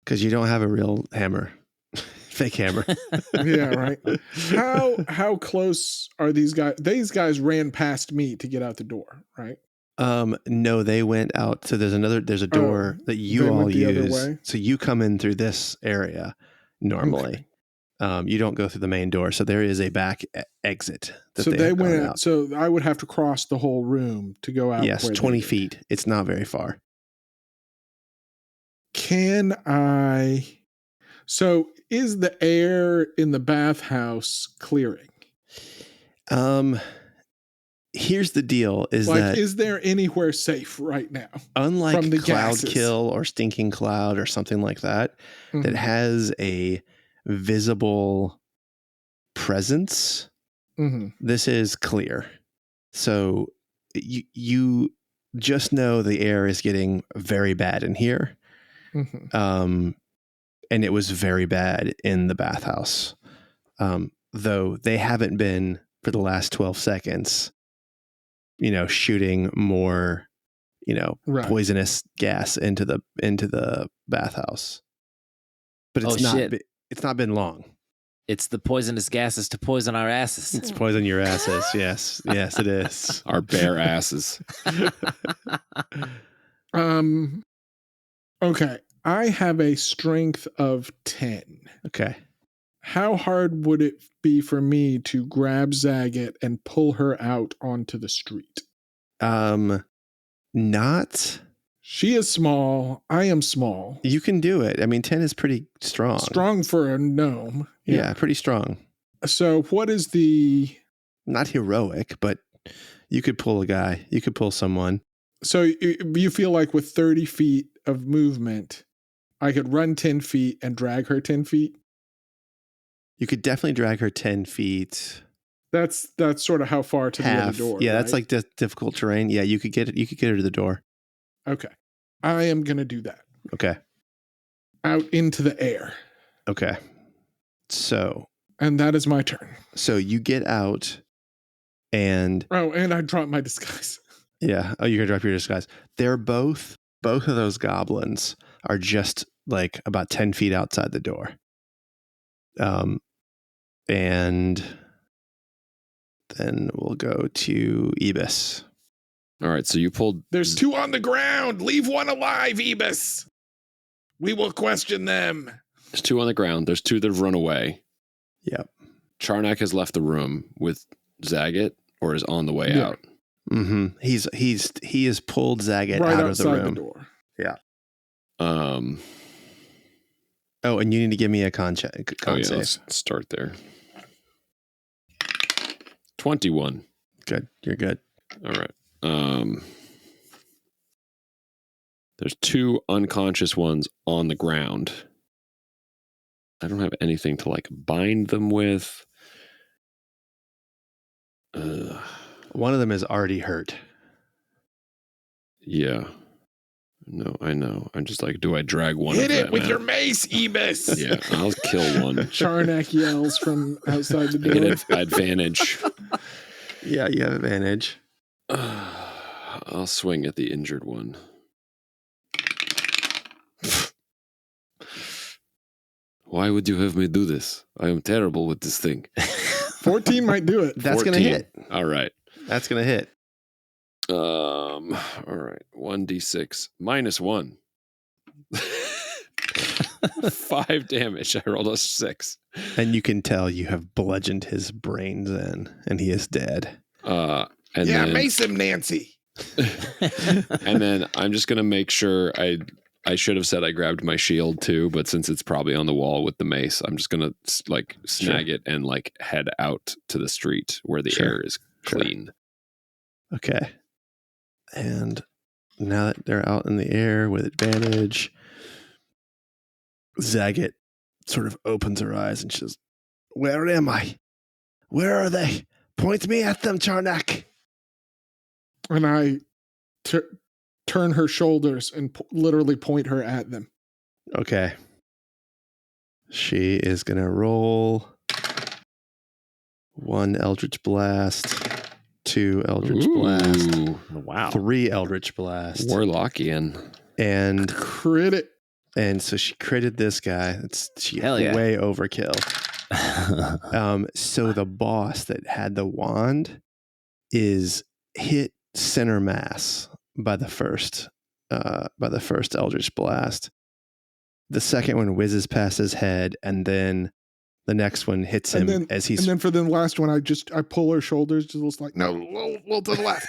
Because you don't have a real hammer. Fake hammer. Yeah, right. How close are these guys? These guys ran past me to get out the door, right? No, they went out. So there's a door that you all use. So you come in through this area normally. Okay. You don't go through the main door. So there is a back exit. So they went out. So I would have to cross the whole room to go out. Yes, 20 feet. It's not very far. Can I... So is the air in the bathhouse clearing? Here's the deal: is there anywhere safe right now? Unlike from the Cloud gases? Kill or Stinking Cloud or something like that, that has a visible presence, this is clear. So you just know the air is getting very bad in here. And it was very bad in the bathhouse. Though they haven't been for the last 12 seconds, shooting more, poisonous gas into the bathhouse. But it's not been long. It's the poisonous gases to poison our asses. It's poison your asses. Yes. Yes, it is. Our bare asses. Okay. I have a strength of 10. Okay. How hard would it be for me to grab Zagit and pull her out onto the street? Not. She is small. I am small. You can do it. I mean, 10 is pretty strong. Strong for a gnome. Yeah, pretty strong. So what is the... Not heroic, but you could pull a guy. You could pull someone. So you feel like with 30 feet of movement, I could run 10 feet and drag her 10 feet? You could definitely drag her 10 feet. That's sort of how far to the other door. Yeah, right? that's like difficult terrain. Yeah, you could get it. You could get her to the door. Okay. I am going to do that. Okay. Out into the air. Okay. So. And that is my turn. So you get out and. Oh, and I drop my disguise. Yeah. Oh, you're going to drop your disguise. They're both of those goblins are just like about 10 feet outside the door. And then we'll go to Eabis. All right, so you pulled... There's 2 on the ground. Leave 1 alive, Eabis. We will question them. There's 2 on the ground. There's 2 that have run away. Yep. Charnak has left the room with Zagit or is on the way out. Mm-hmm. He has pulled Zagit right out of the room. The door. Yeah. Oh, and you need to give me a con save. Let's start there. 21. Good. You're good. All right. There's 2 unconscious ones on the ground. I don't have anything to like bind them with. One of them is already hurt. Yeah. No, I know. I'm just like, do I drag one Hit of it them with out? your mace, Eabis. Yeah, I'll kill one. Charnak yells from outside the I door. get an advantage. Yeah, you have advantage. I'll swing at the injured one. Why would you have me do this? I am terrible with this thing. 14 might do it. That's going to 14. hit. All right. That's going to hit. All right. 1d6 -1. 5 damage. I rolled a 6. And you can tell you have bludgeoned his brains in, and he is dead. And yeah, then, mace him, Nancy. and then I'm just gonna make sure I should have said I grabbed my shield too, but since it's probably on the wall with the mace, I'm just gonna like snag it and like head out to the street where the air is clean. Okay. And now that they're out in the air with advantage, Zagit sort of opens her eyes and she says, "Where am I? Where are they? Point me at them, Charnak." And I turn her shoulders and literally point her at them. Okay. She is going to roll 1 Eldritch Blast, 2 Eldritch Blast, Wow. 3 Eldritch Blast. Warlockian. And Crit it. And so she critted this guy. It's Hell yeah. way overkill. So the boss that had the wand is hit center mass by the first Eldritch Blast. The second one whizzes past his head, and then the next one hits him as he's. And then for the last one, I pull her shoulders, just like no, a little to the left.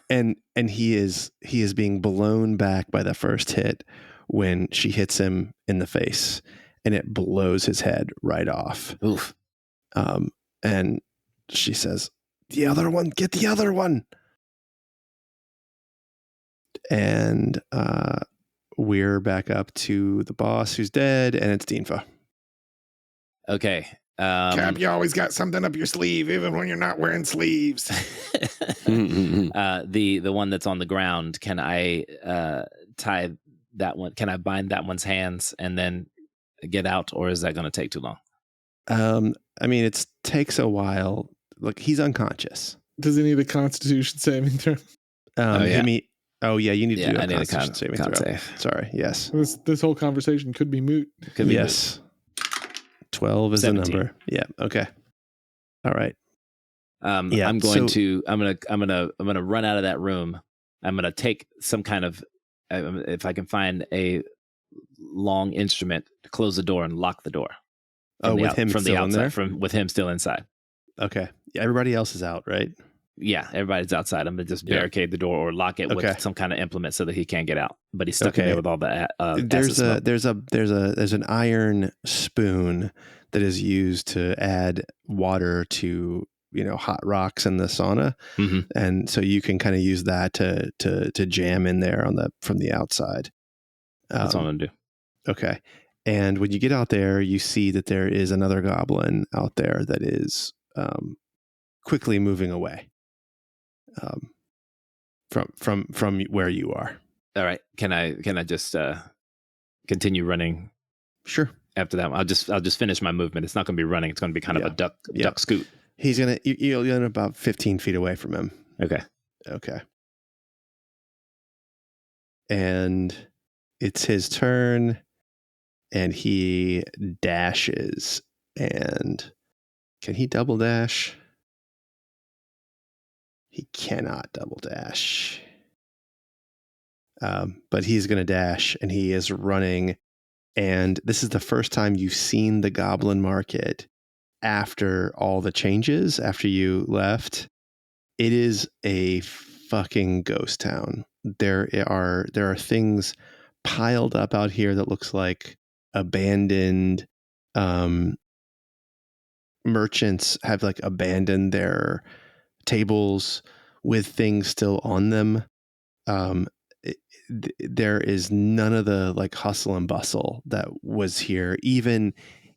and he is being blown back by the first hit when she hits him in the face, and it blows his head right off. Oof. And she says, "The other one, get the other one." And we're back up to the boss who's dead, and it's Dinfa. Okay. Cap, you always got something up your sleeve, even when you're not wearing sleeves. The one that's on the ground, can I tie that one? Can I bind that one's hands and then get out, or is that going to take too long? I mean, it takes a while. Look, he's unconscious. Does he need a Constitution saving throw? You need to do I a need a Constitution saving throw. save. Sorry, yes. This whole conversation could be moot. Could be Yes. 12 is 17. the number. Yeah. Okay. All right. I'm going to run out of that room. I'm going to take some kind of, if I can find a long instrument, to close the door and lock the door. With him from still the outside, in there? with him still inside. Okay. Yeah, everybody else is out, right? Yeah, everybody's outside. I'm gonna just barricade the door or lock it with some kind of implement so that he can't get out. But he's stuck in there with all the. There's an iron spoon that is used to add water to hot rocks in the sauna, and so you can kind of use that to jam in there from the outside. That's what I'm gonna do. Okay. And when you get out there, you see that there is another goblin out there that is quickly moving away from where you are. All right. Can I just continue running? Sure. After that, I'll just finish my movement. It's not going to be running. It's going to be kind of a duck scoot. He's you're about 15 feet away from him. Okay. And it's his turn. And he dashes. And can he double dash? He cannot double dash. But he's going to dash, and he is running. And this is the first time you've seen the Goblin Market after all the changes, after you left. It is a fucking ghost town. There are things piled up out here that looks like abandoned merchants have like abandoned their tables with things still on them. there is none of the like hustle and bustle that was here. Even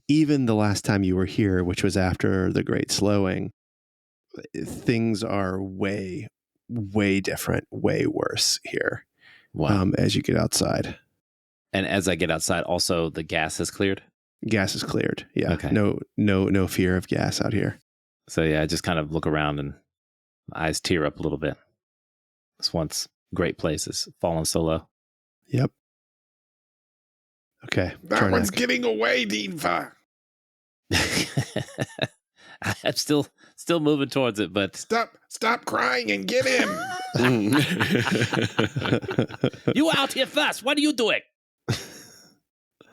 the last time you were here, which was after the Great Slowing, things are way different, way worse here. Wow. As you get outside. And as I get outside, also the gas has cleared. Gas is cleared. Yeah. Okay. No fear of gas out here. So yeah, I just kind of look around and my eyes tear up a little bit. This once great place has fallen so low. Yep. Okay. That one's Charnak. getting away, Dinfa. I'm still moving towards it, but Stop crying and get him. you out here first. What are you doing?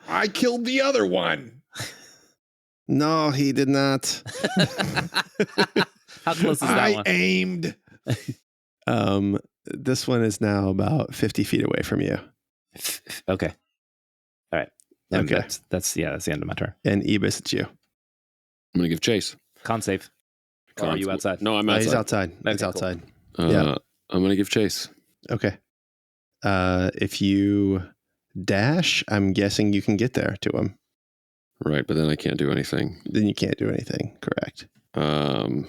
I killed the other one. No, he did not. How close is that I one? aimed. This one is now about 50 feet away from you. Okay. All right. And Okay. That's the end of my turn. And Eabis, it's you. I'm gonna give chase. Con save. Or are you outside? No, I'm He's outside. outside. Okay, He's cool. outside. Yeah. I'm gonna give chase. Okay. If you dash, I'm guessing you can get there to him. Right, but then I can't do anything. Then you can't do anything. Correct. I'm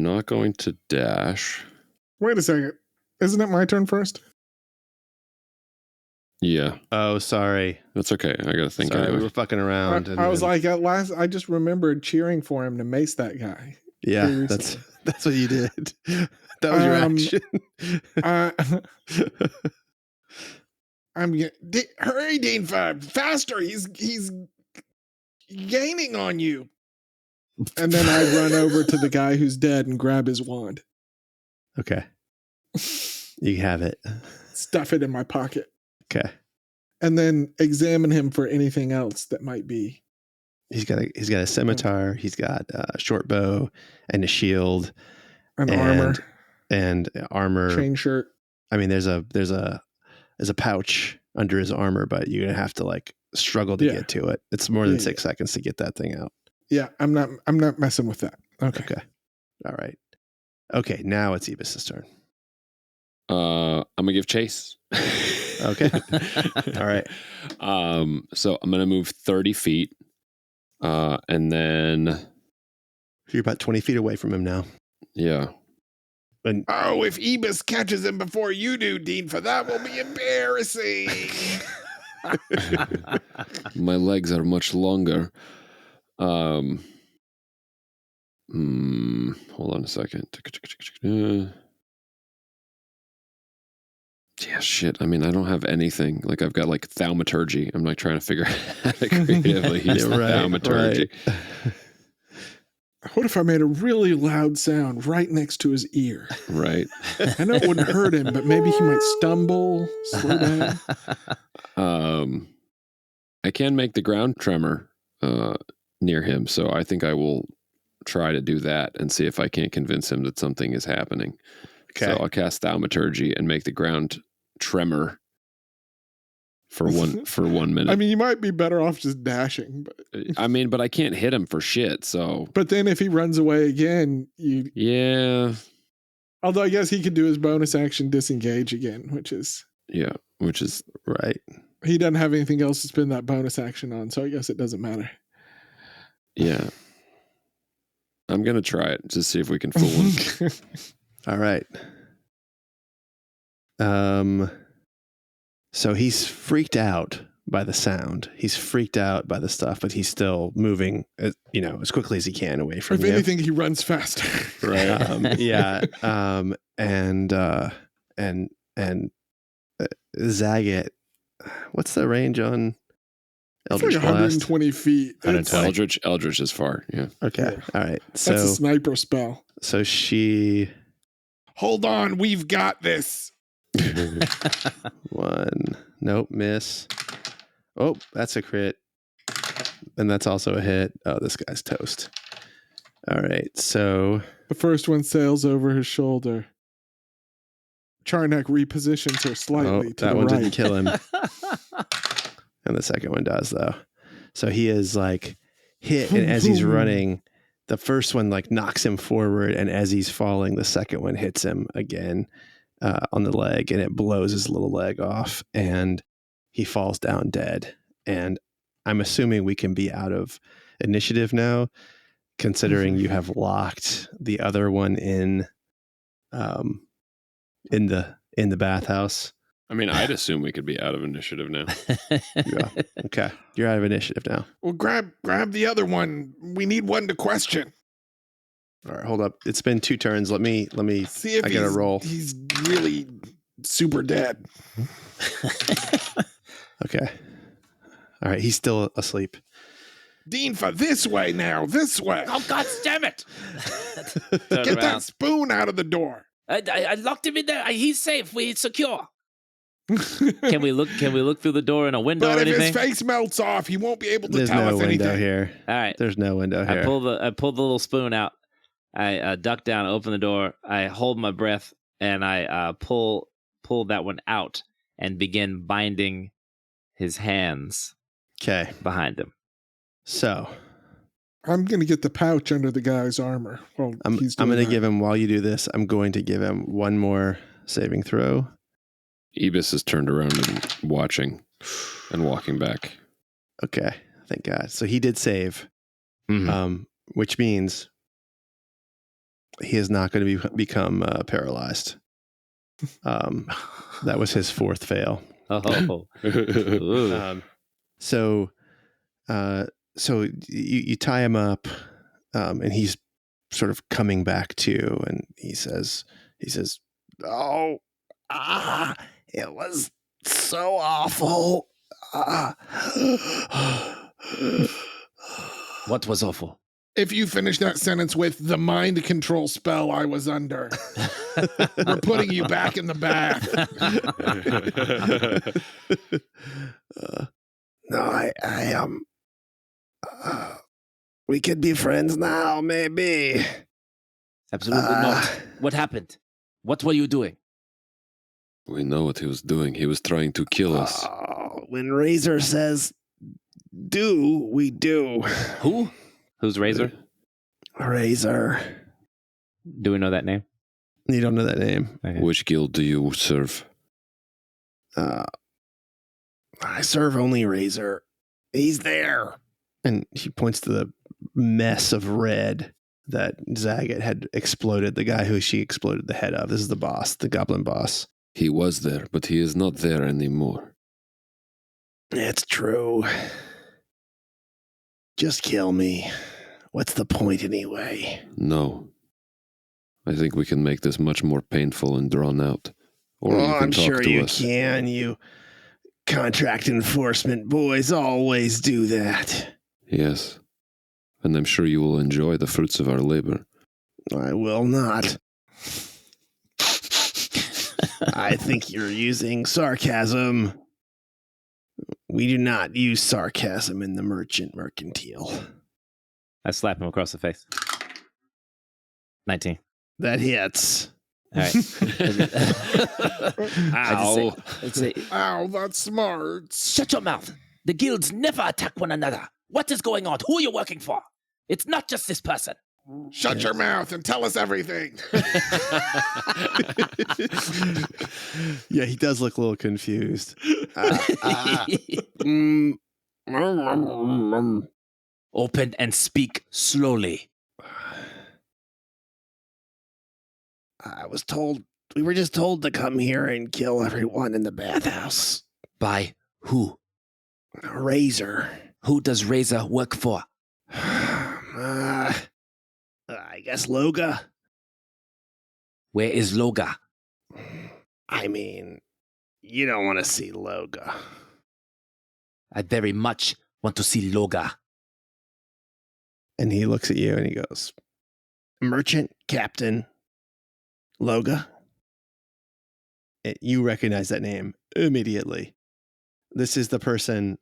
not going to dash. Wait a second. Isn't it my turn first? Yeah, Oh, sorry. that's okay. I gotta think Sorry, anyway. we were fucking around. I was like, at last, I just remembered cheering for him to mace that guy. yeah, pretty that's what you did. That was your action. Hurry, Dinfa, faster! He's gaining on you. And then I run over to the guy who's dead and grab his wand, Okay. You have it. stuff it in my pocket, Okay. and then examine him for anything else that might be. He's got a scimitar. He's got a short bow and a shield An and armor, armor. chain shirt. I mean, there's a pouch under his armor, but you're gonna have to like struggle to Yeah. get to it. It's more than Yeah, 6 seconds to get that thing out. Yeah, I'm not messing with that. Okay. Okay. All right. Okay. Now it's Eabis' turn. I'm gonna give chase. Okay. All right. So I'm gonna move 30 feet, and then You're about 20 feet away from him now. yeah, And Oh, if Eabis catches him before you do, Dinfa, that will be embarrassing. my legs are much longer. Hold on a second. Yeah, shit. I mean, I don't have anything. Like, I've got like thaumaturgy. I'm like trying to figure out how to creatively use Yeah, right, thaumaturgy. What if I made a really loud sound right next to his ear? Right. I know it wouldn't hurt him, but maybe he might stumble, slow down. I can make the ground tremor near him, so I think I will try to do that and see if I can't convince him that something is happening. okay. So I'll cast thaumaturgy and make the ground tremor for 1 minute. I mean, you might be better off just dashing, but but I can't hit him for shit. So then if he runs away again, you. yeah, Although I guess he could do his bonus action disengage again, which is which is Right. he doesn't have anything else to spend that bonus action on, so I guess it doesn't matter. yeah. I'm gonna try it to see if we can fool him. All right. So he's freaked out by the sound. He's freaked out by the stuff, but he's still moving, as quickly as he can away from If you. anything, he runs faster. Right. Yeah. And Zagit, what's the range on It's Eldritch like Blast? 120 feet. It's- Eldritch is far. Yeah. Okay. Yeah. All right. That's a So sniper spell. she Hold on, we've got this. one. Nope, miss. Oh, that's a crit. And that's also a hit. Oh, this guy's toast. All right. So The first one sails over his shoulder. Charnak repositions her slightly to that the one right. didn't kill him. And the second one does, though. So he is like hit, and as he's running, the first one like knocks him forward, and as he's falling, the second one hits him again on the leg, and it blows his little leg off, and he falls down dead. And I'm assuming we can be out of initiative now, considering you have locked the other one in the bathhouse. I mean, I'd assume we could be out of initiative now. Yeah. Okay. You're out of initiative now. Well, grab the other one. We need one to question. All right, hold up. It's been 2 turns. Let me See if I gotta roll. He's really super dead. Okay. All right, he's still asleep. Dinfa, this way now. This way. Oh, God damn it! Get that spoon out of the door. I locked him in there. He's safe. We're secure. Can we look through the door in a window But or if his anything? face melts off, he won't be able to There's tell no us window anything. here. All right. There's no window here. I pull the little spoon out. I duck down, open the door. I hold my breath, and I pull that one out and begin binding his hands Okay. behind him. So I'm going to get the pouch under the guy's armor. Well, I'm going to give him, while you do this, I'm going to give him one more saving throw. Eabis is turned around and watching and walking back. Okay. Thank God. So he did save, which means he is not going to become paralyzed. That was his 4th fail. Oh. Ooh. So you tie him up, and he's sort of coming back to, and he says, "Oh, it was so awful." What was awful? If you finish that sentence with the mind control spell I was under, we're putting you back in the bath. No, we could be friends now, maybe. Absolutely not. What happened? What were you doing? We know what he was doing. He was trying to kill us. When Razor says do, we do. Who? Who's Razor? Razor. Do we know that name? You don't know that name. Okay. Which guild do you serve? I serve only Razor. He's there. And he points to the mess of red that Zagit had exploded, the guy who she exploded the head of. This is the boss, the goblin boss. He was there, but he is not there anymore. It's true. Just kill me. What's the point anyway? No. I think we can make this much more painful and drawn out. Or you can I'm talk sure to you us. can. You contract enforcement boys always do that. Yes. And I'm sure you will enjoy the fruits of our labor. I will not. I think you're using sarcasm. We do not use sarcasm in the mercantile. I slap him across the face. 19. That hits. All right. Ow. I'd say, Ow, that's smart. shut your mouth. The guilds never attack one another. What is going on? Who are you working for? It's not just this person. Shut your mouth and tell us everything. Yeah, he does look a little confused. Open and speak slowly. We were just told to come here and kill everyone in the bathhouse. By who? Razor. Who does Razor work for? I guess Loga. Where is Loga? I mean, you don't want to see Loga. I very much want to see Loga. And he looks at you and he goes, Merchant Captain Loga. You recognize that name immediately. This is the person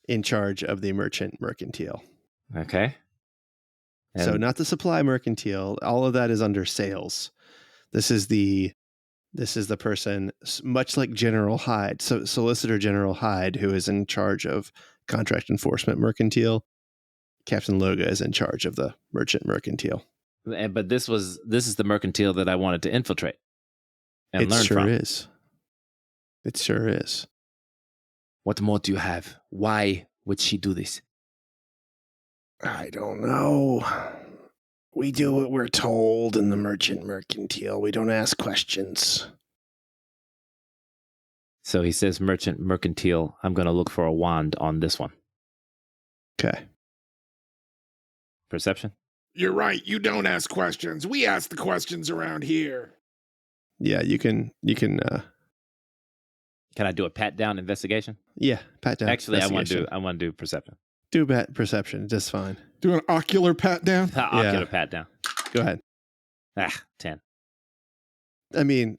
in charge of the mercantile. Okay. So And- not the supply mercantile. All of that is under sales. This is the person, much like General Hyde, so Solicitor General Hyde, who is in charge of contract enforcement mercantile. Captain Loga is in charge of the merchant mercantile. But this is the mercantile that I wanted to infiltrate and It learn sure from. is. It sure is. What more do you have? Why would she do this? I don't know. We do what we're told in the merchant mercantile. We don't ask questions. So he says merchant mercantile. I'm going to look for a wand on this one. Okay. Perception? You're right. You don't ask questions. We ask the questions around here. Yeah, you can. Can I do a pat down investigation? Yeah, pat down. Actually, I want to do perception. Do perception. Just fine. Do an ocular pat down. Ocular pat down. Go ahead. 10. I mean,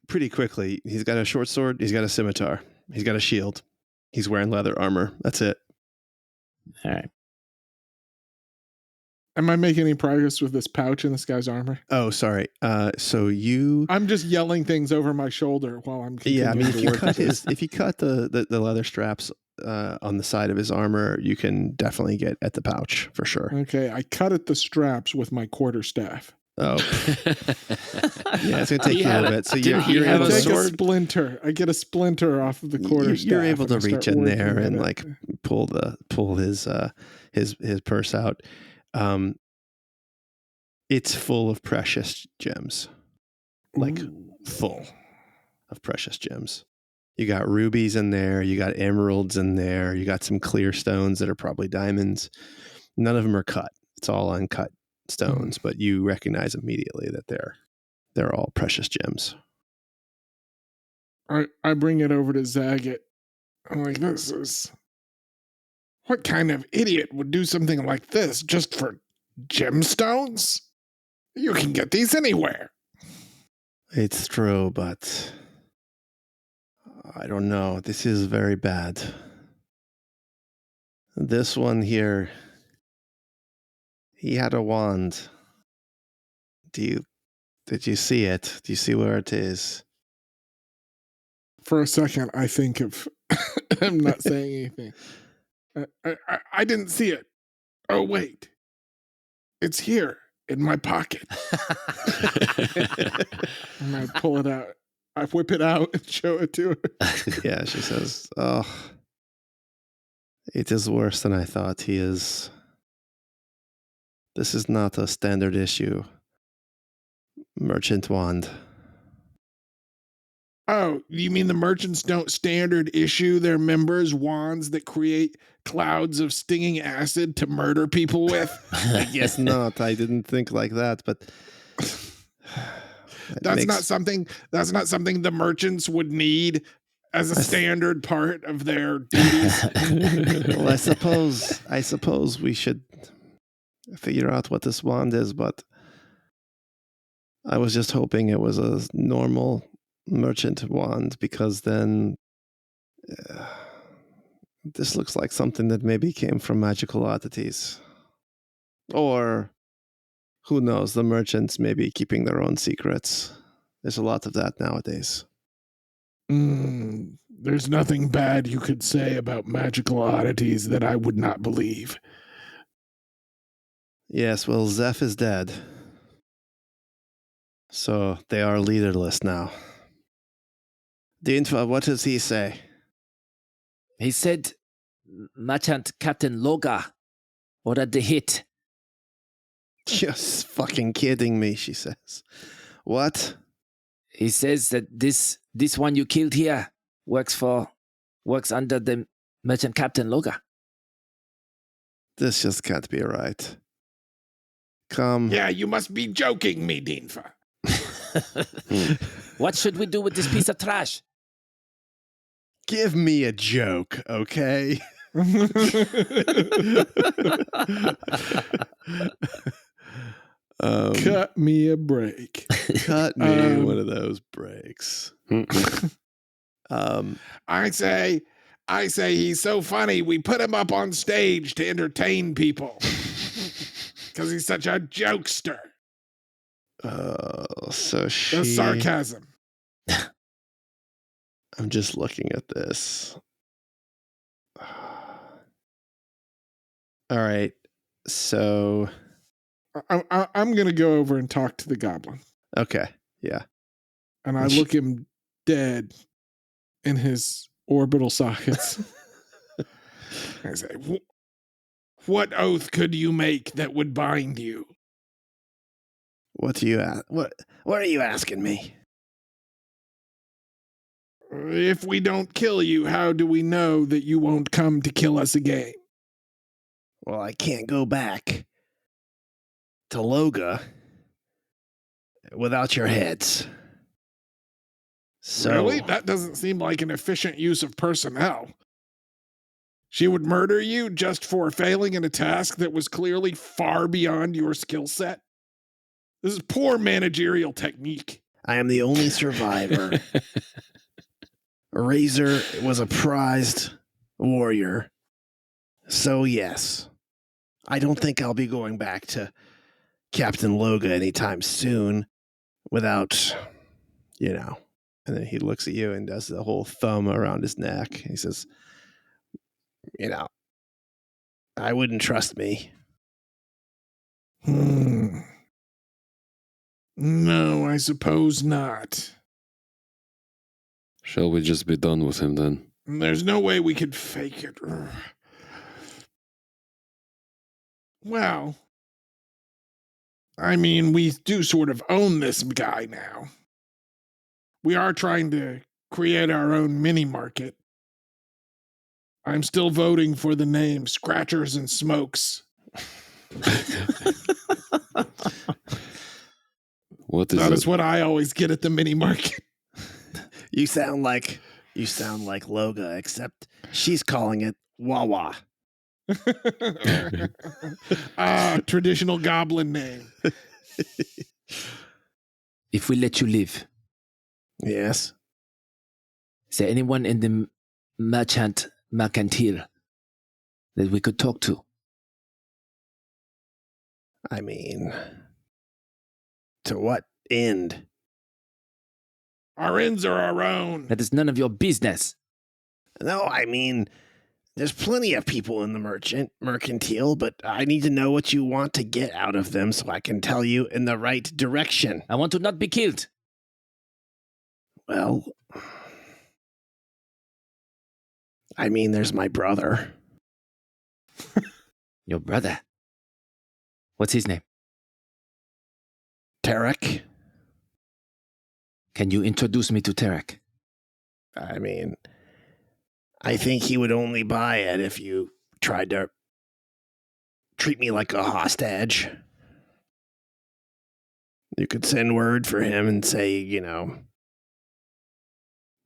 pretty quickly, he's got a short sword. He's got a scimitar. He's got a shield. He's wearing leather armor. That's it. All right. Am I making any progress with this pouch in this guy's armor? Oh, sorry. So you. I'm just yelling things over my shoulder while I'm Yeah, I mean, continuing to work with this. if you cut the leather straps on the side of his armor, you can definitely get at the pouch for sure. Okay, I cut at the straps with my quarterstaff. Oh, yeah, it's gonna take you a little bit. So you're I able take to a splinter. I get a splinter off of the you're quarterstaff. able to and I reach start in there working and at like it. pull his purse out. It's full of precious gems, like full of precious gems. You got rubies in there. You got emeralds in there. You got some clear stones that are probably diamonds. None of them are cut. It's all uncut stones, but you recognize immediately that they're all precious gems. I bring it over to Zagit. I'm like, what kind of idiot would do something like this just for gemstones? You can get these anywhere. It's true, but I don't know. This is very bad. This one here, he had a wand. Did you see it? Do you see where it is? For a second, I think of I'm not saying anything. I didn't see it. Oh, wait. It's here in my pocket. And I pull it out. I whip it out and show it to her. Yeah, she says, "Oh, it is worse than I thought. This is not a standard issue merchant wand." Oh, you mean the merchants don't standard issue their members wands that create clouds of stinging acid to murder people with? I guess not. I didn't think like that, but That's not something the merchants would need as a standard part of their duties. Well, I suppose we should figure out what this wand is, but I was just hoping it was a normal merchant wand, because then this looks like something that maybe came from magical oddities. Or who knows, the merchants may be keeping their own secrets. There's a lot of that nowadays. There's nothing bad you could say about magical oddities that I would not believe. Yes, well, Zeph is dead. So they are leaderless now. Dinfa, what does he say? He said Merchant Captain Loga ordered the hit. Just fucking kidding me, she says. What? He says that this one you killed here works under the Merchant Captain Loga. This just can't be right. Come. Yeah, you must be joking me, Dinfa. What should we do with this piece of trash? Give me a joke, okay? Cut me a break. Cut me one of those breaks. I say he's so funny, we put him up on stage to entertain people. Because he's such a jokester. So she... The sarcasm. I'm just looking at this. All right. So, I'm going to go over and talk to the goblin. okay. Yeah. And I look him dead in his orbital sockets. I say, what oath could you make that would bind you? What do you ask? What are you asking me? If we don't kill you, how do we know that you won't come to kill us again? Well, I can't go back to Loga without your heads. So, Really? That doesn't seem like an efficient use of personnel. She would murder you just for failing in a task that was clearly far beyond your skill set? This is poor managerial technique. I am the only survivor. Razor was a prized warrior. So, yes. I don't think I'll be going back to Captain Loga anytime soon without, you know. And then he looks at you and does the whole thumb around his neck. He says, you know, I wouldn't trust me. No, I suppose not. Shall we just be done with him then? There's no way we could fake it. Well, I mean, we do sort of own this guy now. We are trying to create our own mini market. I'm still voting for the name Scratchers and Smokes. What is That it? is what I always get at the mini market. You sound like Loga, except she's calling it Wawa. Traditional goblin name. If we let you live, Yes. is there anyone in the mercantile that we could talk to? I mean, to what end? Our ends are our own. That is none of your business. No, I mean, there's plenty of people in the mercantile, but I need to know what you want to get out of them so I can tell you in the right direction. I want to not be killed. Well, I mean, there's my brother. Your brother. What's his name? Tarek. Can you introduce me to Tarek? I mean, I think he would only buy it if you tried to treat me like a hostage. You could send word for him and say, you know,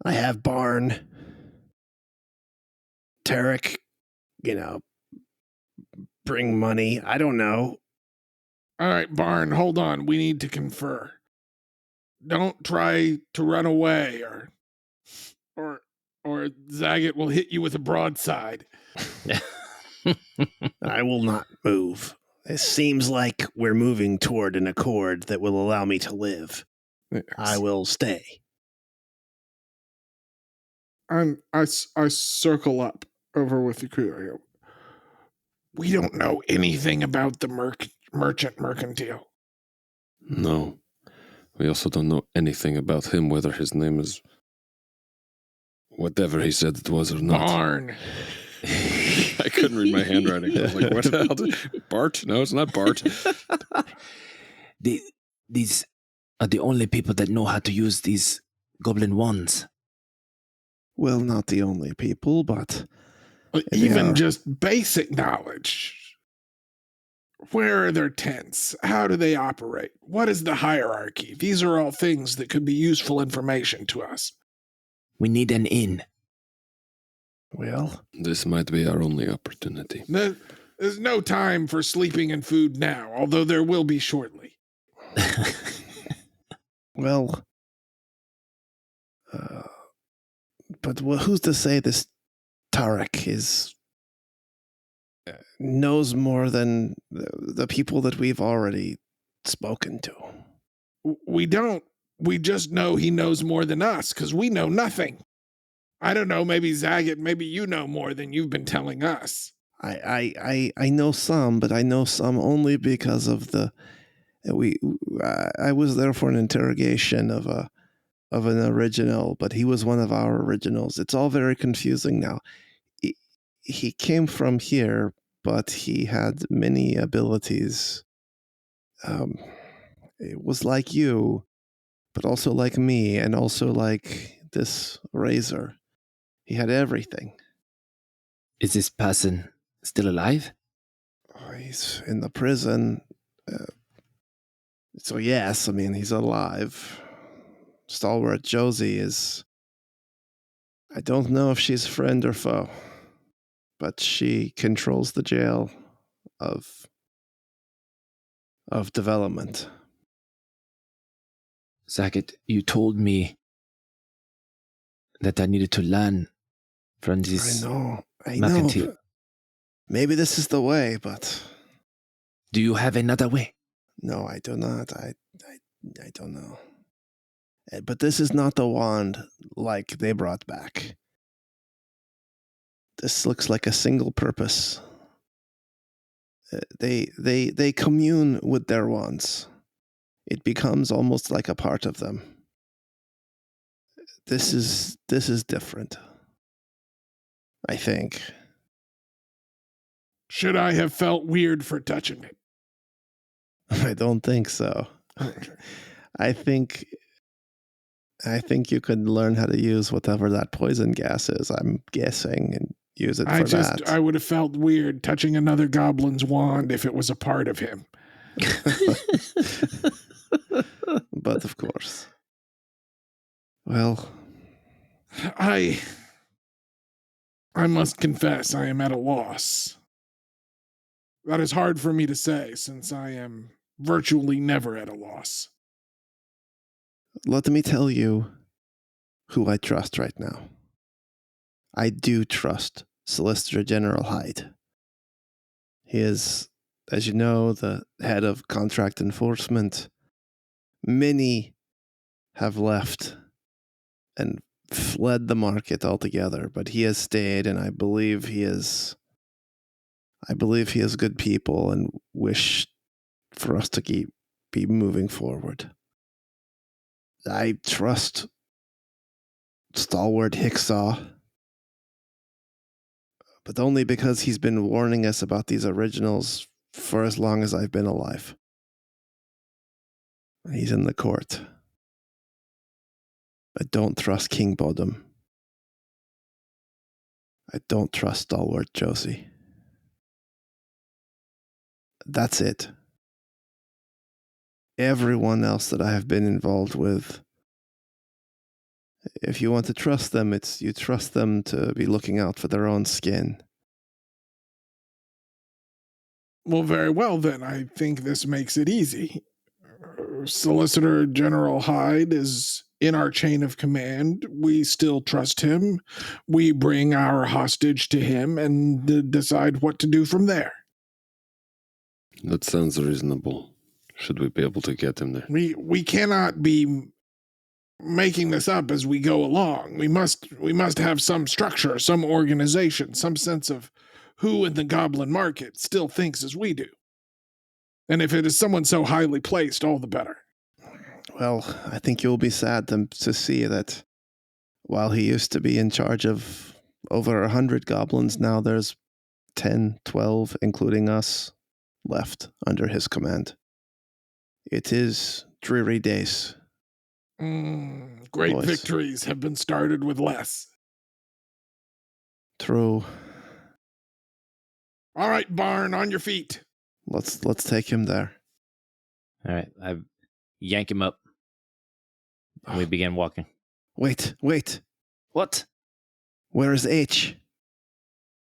I have Barn. Tarek, you know, bring money. I don't know. All right, Barn, hold on. We need to confer. Don't try to run away or Zagit will hit you with a broadside. I will not move. It seems like we're moving toward an accord that will allow me to live. Yes. I will stay. I circle up over with the crew. I go, we don't know anything about the merchant mercantile. No. We also don't know anything about him, whether his name is whatever he said it was or not. Barn. I couldn't read my handwriting. I was like, what the hell? Bart? No, it's not Bart. These are the only people that know how to use these goblin wands. Well, not the only people, but Even just basic knowledge. Where are their tents? How do they operate? What is the hierarchy? These are all things that could be useful information to us. We need an inn. well, This might be our only opportunity. There's no time for sleeping and food now, although there will be shortly. well. But who's to say this Tarek knows more than the people that we've already spoken to? We don't. We just know he knows more than us, because we know nothing. I don't know, maybe Zagit, maybe you know more than you've been telling us. I know some, but I know some only because of I was there for an interrogation of an original, but he was one of our originals. It's all very confusing now. He came from here, but he had many abilities. It was like you, but also like me, and also like this razor. He had everything. Is this person still alive? Oh, he's in the prison. So yes, I mean, he's alive. Stalwart Josie is... I don't know if she's friend or foe, but she controls the jail of development. Zagit, you told me that I needed to learn from this. I know. mercantile. Maybe this is the way, but Do you have another way? no, I do not. I don't know. But this is not the wand like they brought back. This looks like a single purpose. They commune with their wands. It becomes almost like a part of them. This is different. I think. Should I have felt weird for touching it? I don't think so. I think you could learn how to use whatever that poison gas is, I'm guessing, and use it for that. I would have felt weird touching another goblin's wand if it was a part of him. But of course. Well, I must confess I am at a loss. That is hard for me to say, since I am virtually never at a loss. let me tell you who I trust right now. I do trust Solicitor General Hyde. He is, as you know, the head of contract enforcement. Many have left and fled the market altogether, but he has stayed, and I believe he is good people and wish for us to be moving forward. I trust Stalwart Hicksaw, but only because he's been warning us about these originals for as long as I've been alive. He's in the court. I don't trust King Bodum. I don't trust Stalwart Josie. That's it. Everyone else that I have been involved with, if you want to trust them, you trust them to be looking out for their own skin. Well, very well then. I think this makes it easy. Solicitor General Hyde is in our chain of command. We still trust him. We bring our hostage to him and decide what to do from there. That sounds reasonable. Should we be able to get him there? We cannot be making this up as we go along. We must have some structure, some organization, some sense of who in the goblin market still thinks as we do. And if it is someone so highly placed, all the better. Well, I think you'll be sad to see that while he used to be in charge of over 100 goblins, now there's 10, 12, including us, left under his command. It is dreary days. Great Boys. victories have been started with less. True. All right, Barn, on your feet. Let's take him there. All right, I yank him up. And we begin walking. Wait. What? Where is H?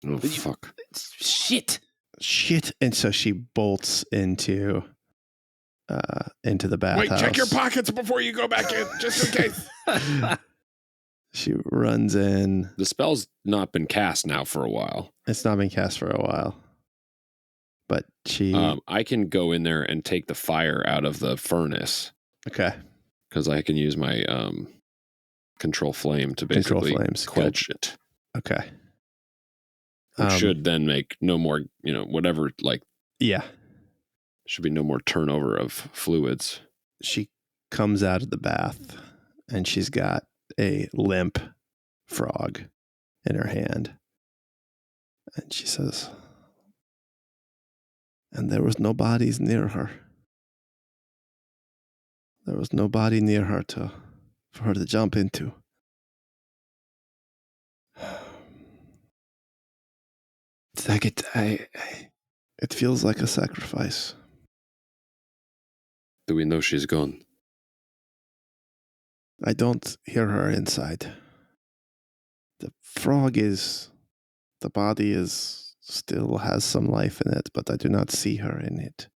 Oh, fuck. Shit. And so she bolts into the bathhouse. Wait, check your pockets before you go back in, just in case. She runs in. The spell's not been cast now for a while. It's not been cast for a while. But she... I can go in there and take the fire out of the furnace. Okay. Because I can use my control flame to basically quench it. Okay. Should then make no more, whatever, like, Yeah. should be no more turnover of fluids. She comes out of the bath and she's got a limp frog in her hand. And she says, and there was no bodies near her. There was nobody near her for her to jump into. Zagit, It feels like a sacrifice. Do we know she's gone? I don't hear her inside. The body still has some life in it, but I do not see her in it.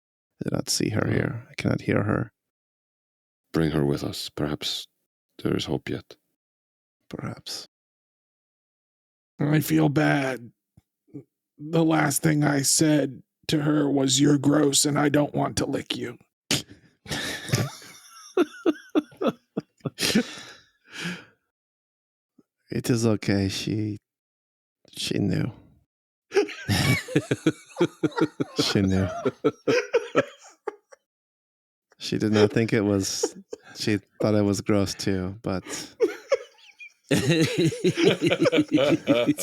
I do not see her here. I cannot hear her. Bring her with us. Perhaps there is hope yet. Perhaps. I feel bad. The last thing I said to her was, "You're gross and I don't want to lick you." It is okay. She knew. She knew. She did not think it was. She thought it was gross too, but. It's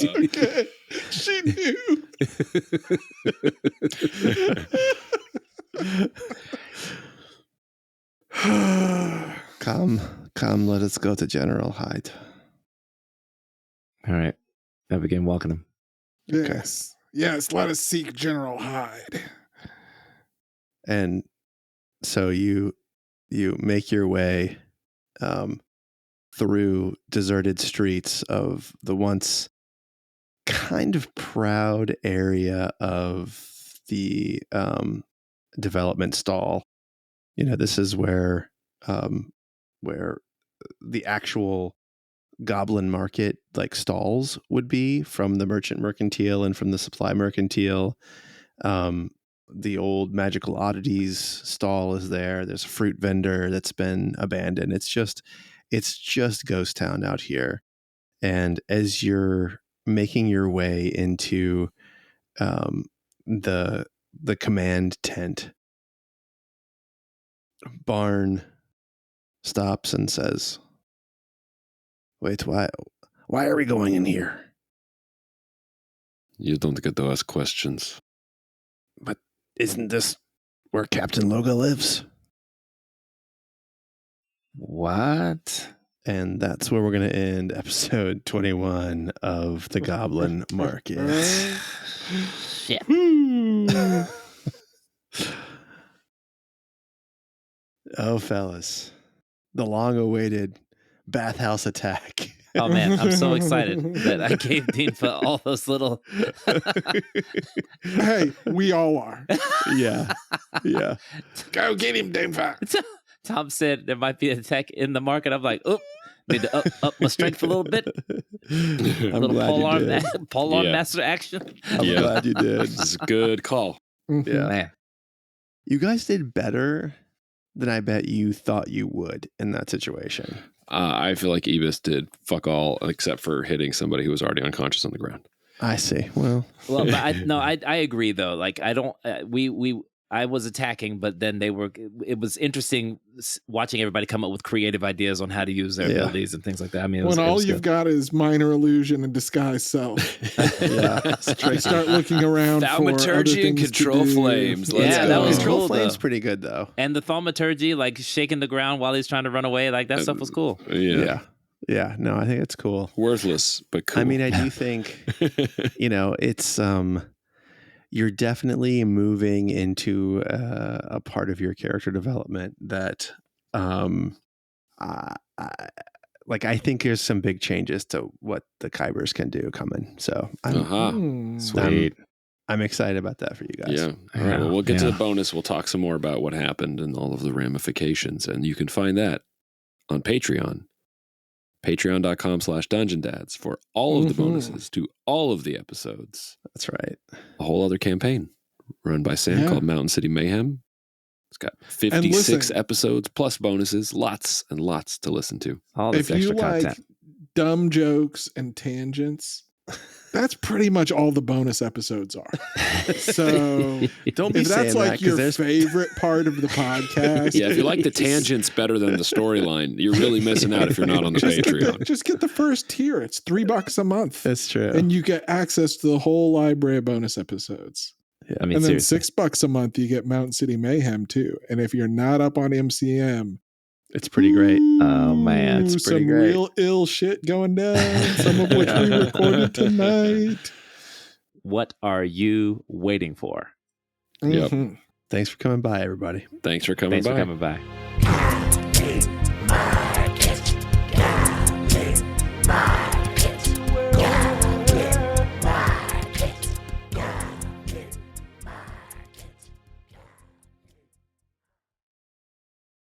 okay. She knew. Come, let us go to General Hyde. All right. I begin walking him. Yes. Yes, let us seek General Hyde. And so you make your way through deserted streets of the once kind of proud area of the development stall. This is where the actual Goblin market like stalls would be from the merchant mercantile and from the supply mercantile. The old magical oddities stall is there. There's a fruit vendor that's been abandoned. It's just ghost town out here. And as you're making your way into the command tent, Barn stops and says, "Wait, why are we going in here?" You don't get to ask questions. But isn't this where Captain Loga lives? What? And that's where we're going to end episode 21 of the Goblin Market. Shit. Oh, fellas, the long-awaited Bathhouse attack. Oh man, I'm so excited that I gave Dinfa all those little. Hey, we all are. Yeah. Go get him, Dinfa. Tom said there might be an attack in the market. I'm like, need to up my strength a little bit. I'm little glad you did. pole-arm master action. I'm glad you did. This is a good call. Yeah. Man. You guys did better than I bet you thought you would in that situation. I feel like Eabis did fuck all except for hitting somebody who was already unconscious on the ground. I see. Well, but I agree though. Like I don't. I was attacking, but then they were. It was interesting watching everybody come up with creative ideas on how to use their abilities and things like that. I mean, when all you've got is minor illusion and disguise self. Start looking around. Thaumaturgy and control flames. Let's go. That was control cool. flames Though. Pretty good though. And the thaumaturgy, like shaking the ground while he's trying to run away, like that stuff was cool. Yeah. No, I think it's cool. Worthless, but cool. I mean, I do think it's you're definitely moving into a part of your character development that I think there's some big changes to what the Kybers can do coming. So Sweet. I'm excited about that for you guys. Yeah. All right. Well, we'll get to the bonus. We'll talk some more about what happened and all of the ramifications. And you can find that on Patreon. Patreon.com/DungeonDads for all of the bonuses to all of the episodes. That's right. A whole other campaign run by Sam called Mountain City Mayhem. It's got 56 episodes plus bonuses, lots and lots to listen to. All this if extra you content. like dumb jokes and tangents, That's pretty much all the bonus episodes are. So Don't be if saying that's that like because your there's favorite part of the podcast, Yeah, if you like the tangents better than the storyline, you're really missing out if you're not on the Patreon. just get the first tier. It's $3 a month. That's true. And you get access to the whole library of bonus episodes. I mean, And then seriously. $6 a month, you get Mountain City Mayhem too. And if you're not up on MCM, it's pretty great. Oh, man. It's pretty some great. real ill shit going down. Some of which we recorded tonight. What are you waiting for? Yep. Mhm. Thanks for coming by, everybody. Thanks for coming Thanks by. for coming by. Cat ate my